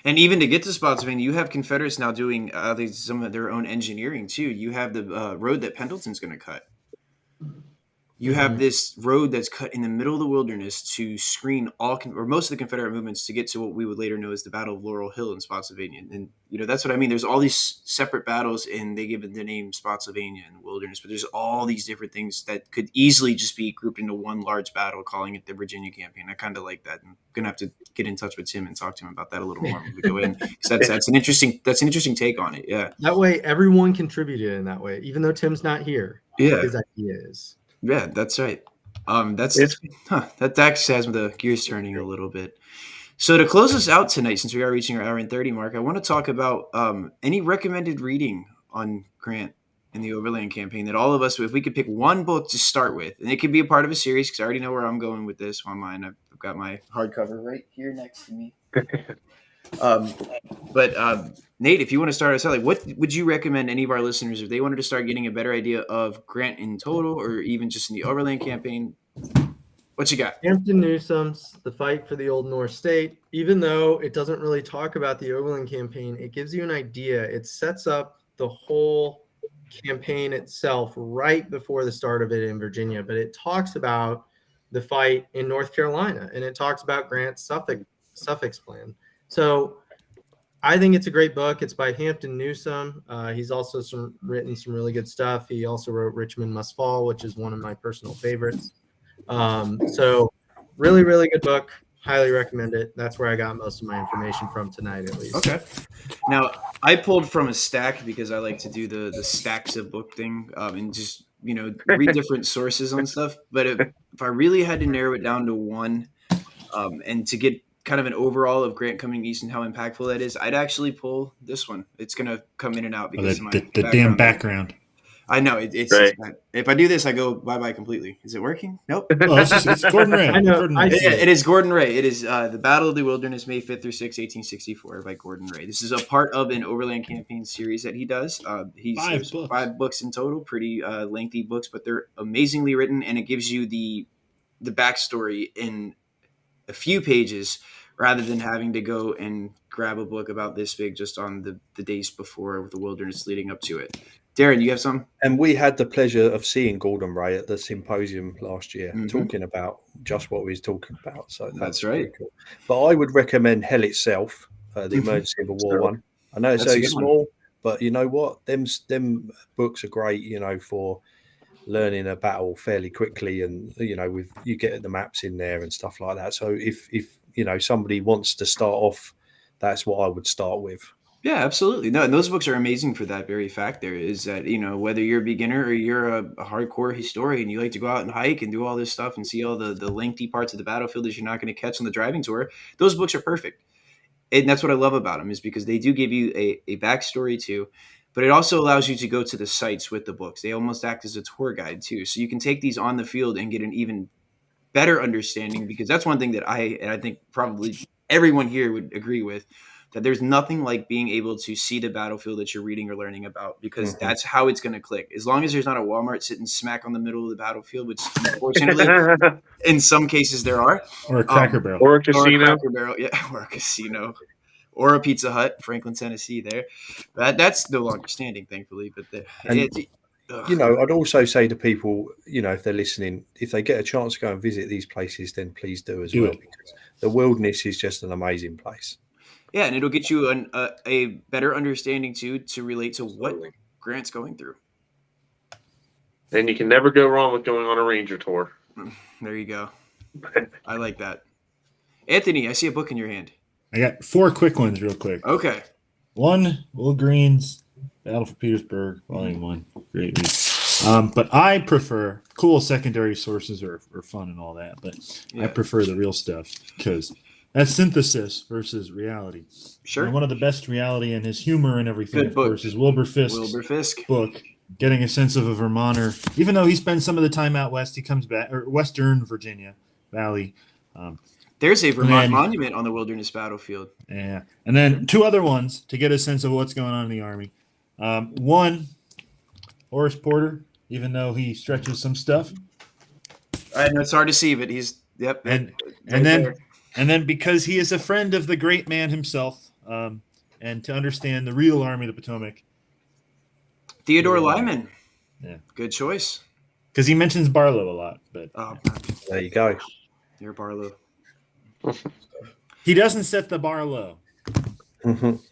Speaker 3: And even to get to Spotsylvania, you have Confederates now doing some of their own engineering too. You have the road that Pendleton's going to cut. You have this road that's cut in the middle of the wilderness to screen most of the Confederate movements to get to what we would later know as the Battle of Laurel Hill in Spotsylvania. And, that's what I mean. There's all these separate battles, and they give it the name Spotsylvania and Wilderness, but there's all these different things that could easily just be grouped into one large battle, calling it the Virginia campaign. I kind of like that. I'm going to have to get in touch with Tim and talk to him about that a little more when we go in. Because that's an interesting take on it. Yeah.
Speaker 2: That way, everyone contributed in that way, even though Tim's not here.
Speaker 3: Yeah.
Speaker 2: His idea is.
Speaker 3: Yeah, that's right. That actually has the gears turning a little bit. So to close us out tonight, since we are reaching our hour and 30 mark, I want to talk about any recommended reading on Grant and the Overland Campaign that all of us, if we could pick one book to start with, and it could be a part of a series, because I already know where I'm going with this on mine. I've got my hardcover right here next to me. But Nate, if you want to start us out, what would you recommend any of our listeners if they wanted to start getting a better idea of Grant in total, or even just in the Overland Campaign? What you got?
Speaker 2: Hampton Newsom's The Fight for the Old North State. Even though it doesn't really talk about the Overland Campaign, it gives you an idea. It sets up the whole campaign itself right before the start of it in Virginia, but it talks about the fight in North Carolina, and it talks about Grant's Suffolk plan. So I think it's a great book. It's by Hampton Newsom. He's also written some really good stuff. He also wrote Richmond Must Fall, which is one of my personal favorites. So really, really good book. Highly recommend it. That's where I got most of my information from tonight, at least.
Speaker 3: Okay. Now, I pulled from a stack because I like to do the stacks of book thing and just, read different sources on stuff. But if I really had to narrow it down to one and to get kind of an overall of Grant coming east and how impactful that is, I'd actually pull this one. It's going to come in and out because of my
Speaker 6: the damn background.
Speaker 3: I know it's
Speaker 5: right.
Speaker 3: if I do this, I go bye bye completely. Is it working? Nope.
Speaker 6: Well, it's Gordon Ray.
Speaker 2: I know.
Speaker 3: It is Gordon Ray. It is The Battle of the Wilderness, May 5th through 6th, 1864 by Gordon Ray. This is a part of an Overland Campaign series that he does. There's 5 books in total, pretty lengthy books, but they're amazingly written, and it gives you the backstory in a few pages rather than having to go and grab a book about this big just on the days before the wilderness leading up to it. Darren, you have some?
Speaker 4: And we had the pleasure of seeing Gordon Ray at the symposium last year, talking about just what we was talking about. So
Speaker 3: that's right.
Speaker 4: Cool. But I would recommend Hell Itself, the Emergency of a War one. I know it's very small, but you know what? Them books are great, for learning a battle fairly quickly, and with you get the maps in there and stuff like that. So if somebody wants to start off, that's what I would start with.
Speaker 3: Yeah, absolutely. No, and those books are amazing for that very fact. There is that, whether you're a beginner or you're a hardcore historian, you like to go out and hike and do all this stuff and see all the lengthy parts of the battlefield that you're not going to catch on the driving tour. Those books are perfect. And that's what I love about them, is because they do give you a backstory too, but it also allows you to go to the sites with the books. They almost act as a tour guide too. So you can take these on the field and get an even better understanding, because that's one thing that I think probably everyone here would agree with, that there's nothing like being able to see the battlefield that you're reading or learning about, because that's how it's going to click. As long as there's not a Walmart sitting smack on the middle of the battlefield, which unfortunately in some cases there are.
Speaker 6: Or a Cracker Barrel.
Speaker 5: Or a casino.
Speaker 3: Or a Cracker Barrel, yeah, or a casino. Or a Pizza Hut, Franklin, Tennessee there. That's no longer standing, thankfully. But
Speaker 4: I'd also say to people, if they're listening, if they get a chance to go and visit these places, then please do as well, because the wilderness is just an amazing place.
Speaker 3: Yeah, and it'll get you a better understanding too, to relate to what Grant's going through.
Speaker 5: And you can never go wrong with going on a ranger tour.
Speaker 3: There you go. I like that. Anthony, I see a book in your hand.
Speaker 6: I got 4 quick ones real quick.
Speaker 3: Okay.
Speaker 6: 1, Will Green's Battle for Petersburg, Volume 1. Great read. But I prefer, cool secondary sources are fun and all that, but I prefer the real stuff, because that's synthesis versus reality.
Speaker 3: Sure.
Speaker 6: And one of the best reality and his humor and everything,
Speaker 3: Good
Speaker 6: of
Speaker 3: book.
Speaker 6: course, is Wilbur Fisk's book, Getting a Sense of a Vermonter. Even though he spends some of the time out west, he comes back, or Western Virginia Valley.
Speaker 3: There's a Vermont monument on the wilderness battlefield.
Speaker 6: Yeah. And then 2 other ones to get a sense of what's going on in the Army. 1, Horace Porter, even though he stretches some stuff.
Speaker 3: I know it's hard to see, but he's, yep.
Speaker 6: And then because he is a friend of the great man himself, and to understand the real Army of the Potomac,
Speaker 3: Theodore Lyman.
Speaker 6: Yeah.
Speaker 3: Good choice.
Speaker 6: Because he mentions Barlow a lot. But
Speaker 4: there you go.
Speaker 3: You're Barlow.
Speaker 6: He doesn't set the bar low.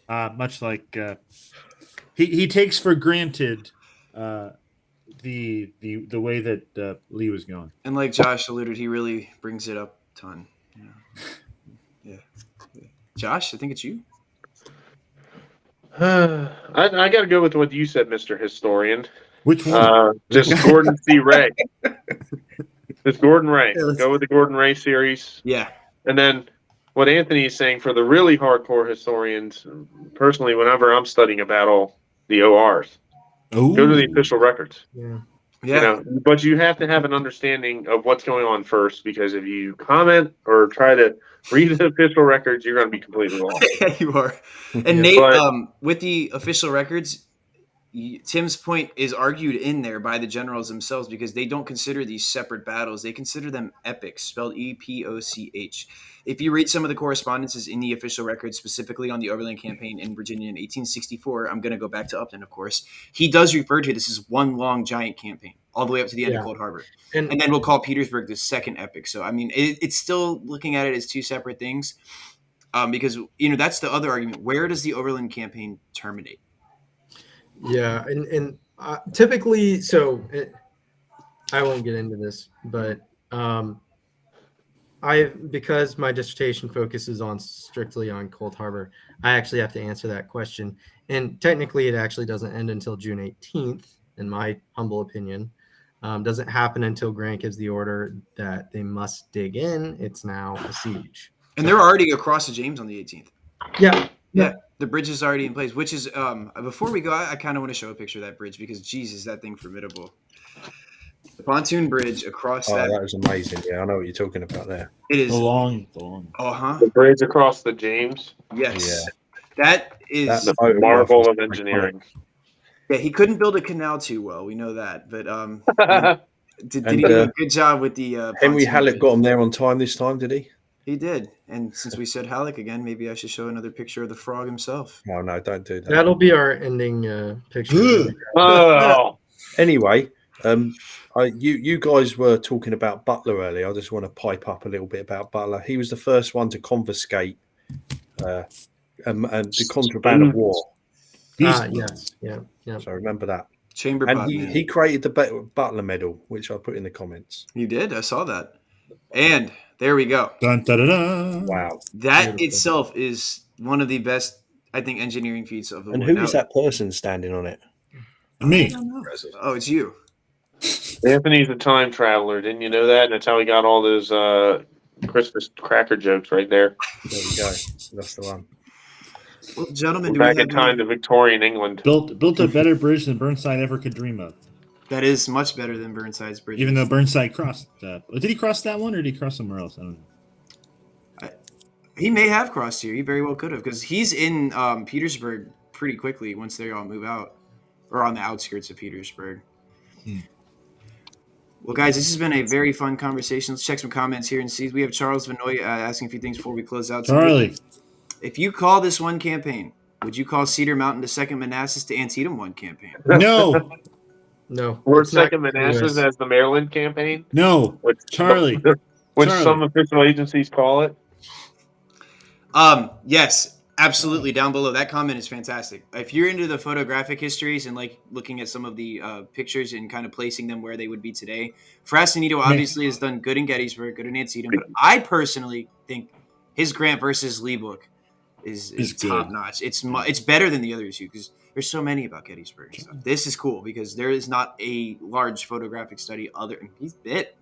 Speaker 6: Much like he takes for granted the way that Lee was going.
Speaker 3: And like Josh alluded, he really brings it up a ton. Yeah. Josh, I think it's you.
Speaker 5: I got to go with what you said, Mr. Historian.
Speaker 6: Which one?
Speaker 5: Just Gordon C. Ray. Just Gordon Ray. Go with the Gordon Ray series.
Speaker 3: Yeah.
Speaker 5: And then what Anthony is saying for the really hardcore historians, personally, whenever I'm studying a battle, the ORs.
Speaker 6: Ooh.
Speaker 5: Go to the official records.
Speaker 3: Yeah.
Speaker 5: But you have to have an understanding of what's going on first, because if you comment or try to read the official records, you're going to be completely wrong.
Speaker 3: Yeah, you are. And Nate, with the official records, Tim's point is argued in there by the generals themselves, because they don't consider these separate battles. They consider them epics, spelled EPOCH. If you read some of the correspondences in the official records, specifically on the Overland Campaign in Virginia in 1864, I'm going to go back to Upton, of course, he does refer to this as one long giant campaign all the way up to the end of Cold Harbor. And then we'll call Petersburg the second epic. So, I mean, it's still looking at it as 2 separate things, because, that's the other argument. Where does the Overland Campaign terminate?
Speaker 2: Yeah, and typically, I won't get into this, but Because my dissertation focuses on strictly on Cold Harbor, I actually have to answer that question. And technically, it actually doesn't end until June 18th, in my humble opinion. Doesn't happen until Grant gives the order that they must dig in. It's now a siege.
Speaker 3: And they're already across the James on the 18th.
Speaker 2: Yeah.
Speaker 3: Yeah, the bridge is already in place, which is before we go, I kind of want to show a picture of that bridge because Jesus, that thing formidable. The pontoon bridge across that
Speaker 4: was amazing. Yeah, I know what you're talking about there.
Speaker 3: it is
Speaker 6: The long.
Speaker 5: The bridge across the James.
Speaker 3: Yes. That is
Speaker 4: That's
Speaker 5: The
Speaker 4: photograph
Speaker 5: marvel
Speaker 4: was
Speaker 5: of engineering.
Speaker 3: yeah, he couldn't build a canal too well. We know that. But did
Speaker 4: And,
Speaker 3: he do a good job with the
Speaker 4: Henry
Speaker 3: pontoon
Speaker 4: Hallett
Speaker 3: bridge?
Speaker 4: got him there on time this time, did he?
Speaker 3: He did. And since we said Halleck again, maybe I should show another picture of the frog himself.
Speaker 4: No, don't do that.
Speaker 2: That'll be our ending picture.
Speaker 5: Oh,
Speaker 4: Anyway, you guys were talking about Butler earlier. I just want to pipe up a little bit about Butler. He was the first one to confiscate and the contraband of war.
Speaker 2: Yes. Yeah.
Speaker 4: So remember that.
Speaker 3: Chamber
Speaker 4: And
Speaker 3: pot,
Speaker 4: he,
Speaker 3: man.
Speaker 4: he created the Butler Medal, which I put in the comments.
Speaker 3: You did? I saw that. And there we go.
Speaker 6: Dun, da, da, da.
Speaker 4: Wow.
Speaker 3: That
Speaker 2: Beautiful.
Speaker 3: itself is one of the best, I think, engineering feats of the
Speaker 4: And
Speaker 3: war.
Speaker 4: who is that person standing on it?
Speaker 6: Me.
Speaker 1: Impressive.
Speaker 3: Oh, it's you.
Speaker 5: Anthony's a time traveler. Didn't you know that? And that's how he got all those Christmas cracker jokes right there.
Speaker 4: There we go. That's the one.
Speaker 3: Well, gentlemen, do
Speaker 5: Back
Speaker 3: we
Speaker 5: in
Speaker 3: have
Speaker 5: time to Victorian England.
Speaker 6: Built a better bridge than Burnside ever could dream of.
Speaker 3: that is much better than Burnside's bridge.
Speaker 6: Even though Burnside crossed. Did he cross that one or did he cross somewhere else? I don't know.
Speaker 3: he may have crossed here. He very well could have because he's in Petersburg pretty quickly once they all move out or on the outskirts of Petersburg. Well, guys, this has been a very fun conversation. Let's check some comments here and see. We have Charles Vanoy asking a few things before we close out.
Speaker 6: Charlie.
Speaker 3: If you call this one campaign, would you call Cedar Mountain the second Manassas to Antietam one campaign?
Speaker 6: No.
Speaker 2: No.
Speaker 5: Or
Speaker 2: it's not
Speaker 5: second Manassas
Speaker 2: US.
Speaker 5: as the Maryland campaign,
Speaker 6: No.
Speaker 5: which
Speaker 6: Charlie.
Speaker 5: which
Speaker 6: Charlie.
Speaker 5: some official agencies call it.
Speaker 3: Yes, absolutely. Down below, that comment is fantastic. If you're into the photographic histories and like looking at some of the pictures and kind of placing them where they would be today, Frassinito obviously has done good in Gettysburg, good in Antietam, but I personally think his Grant versus Lee book is top notch. It's better than the other two because there's so many about Gettysburg and stuff. This is cool because there is not a large photographic study other. He's bit.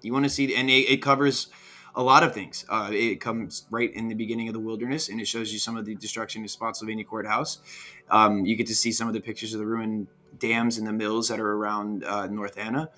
Speaker 3: You want to see, and it covers a lot of things. It comes right in the beginning of the wilderness, and it shows you some of the destruction of Spotsylvania Courthouse. You get to see some of the pictures of the ruined dams and the mills that are around North Anna,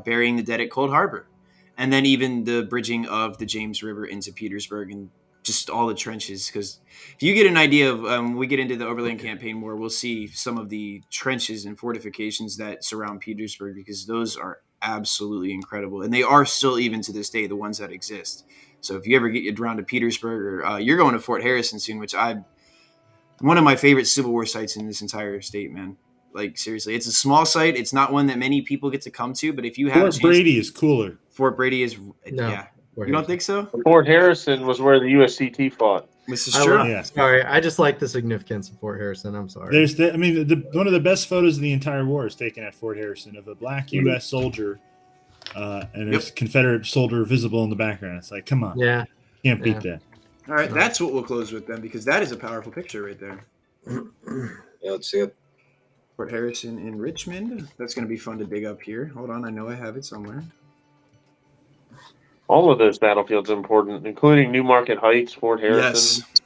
Speaker 3: burying the dead at Cold Harbor, and then even the bridging of the James River into Petersburg and just all the trenches. Because if you get an idea of, we get into the Overland Campaign more, we'll see some of the trenches and fortifications that surround Petersburg because those are absolutely incredible, and they are still even to this day the ones that exist. So if you ever get around to Petersburg, or you're going to Fort Harrison soon, which one of my favorite Civil War sites in this entire state, man. Like seriously, it's a small site. It's not one that many people get to come to, but if you have
Speaker 6: Fort Brady is cooler.
Speaker 3: Fort Brady is
Speaker 2: No.
Speaker 3: yeah. You don't think so?
Speaker 5: Fort Harrison was where the USCT fought.
Speaker 3: This is
Speaker 2: I
Speaker 3: true.
Speaker 2: love-
Speaker 6: Yeah.
Speaker 2: Sorry, I just like the significance of Fort Harrison. I'm sorry.
Speaker 6: There's one of the best photos of the entire war is taken at Fort Harrison of a black U.S. soldier, and there's Confederate soldier visible in the background. It's like, come on,
Speaker 2: Yeah.
Speaker 6: can't beat that.
Speaker 3: All right, that's what we'll close with then, because that is a powerful picture right there.
Speaker 1: Yeah, let's see it.
Speaker 3: Fort Harrison in Richmond. That's going to be fun to dig up here. Hold on, I know I have it somewhere.
Speaker 5: All of those battlefields are important, including Newmarket Heights, Fort Harrison.
Speaker 3: Yes.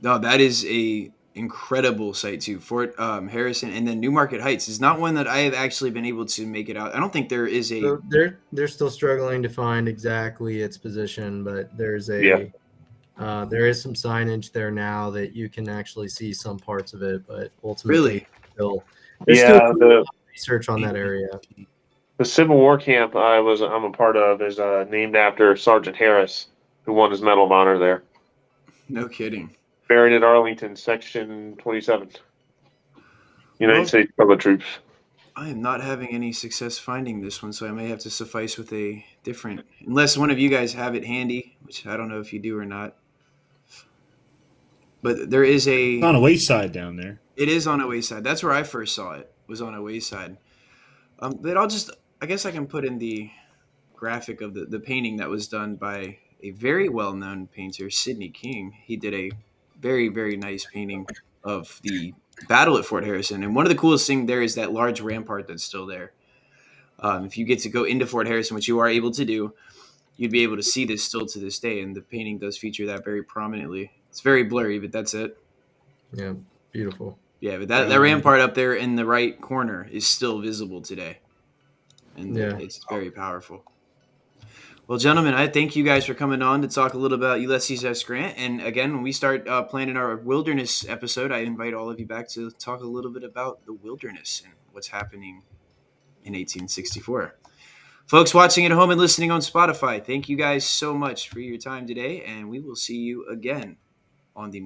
Speaker 3: No, that is a incredible site too. Fort Harrison and then Newmarket Heights is not one that I have actually been able to make it out. I don't think there is a.
Speaker 2: So they're still struggling to find exactly its position, but there's there is some signage there now that you can actually see some parts of it, but ultimately there's still research on that area.
Speaker 5: The Civil War camp I'm a part of is named after Sergeant Harris, who won his Medal of Honor there.
Speaker 3: No kidding.
Speaker 5: Buried at Arlington, Section 27. United States Public Troops.
Speaker 3: I am not having any success finding this one, so I may have to suffice with a different. Unless one of you guys have it handy, which I don't know if you do or not. But there is
Speaker 6: It's on a wayside down there.
Speaker 3: It is on a wayside. That's where I first saw it. Was on a wayside. But I guess I can put in the graphic of the painting that was done by a very well-known painter, Sidney King. He did a very, very nice painting of the battle at Fort Harrison. And one of the coolest things there is that large rampart that's still there. If you get to go into Fort Harrison, which you are able to do, you'd be able to see this still to this day. And the painting does feature that very prominently. It's very blurry, but that's it.
Speaker 2: Yeah, beautiful.
Speaker 3: Yeah, but that rampart up there in the right corner is still visible today. And it's very powerful. Well, gentlemen, I thank you guys for coming on to talk a little about Ulysses S. Grant. And again, when we start planning our wilderness episode, I invite all of you back to talk a little bit about the wilderness and what's happening in 1864. Folks watching at home and listening on Spotify, thank you guys so much for your time today, and we will see you again on the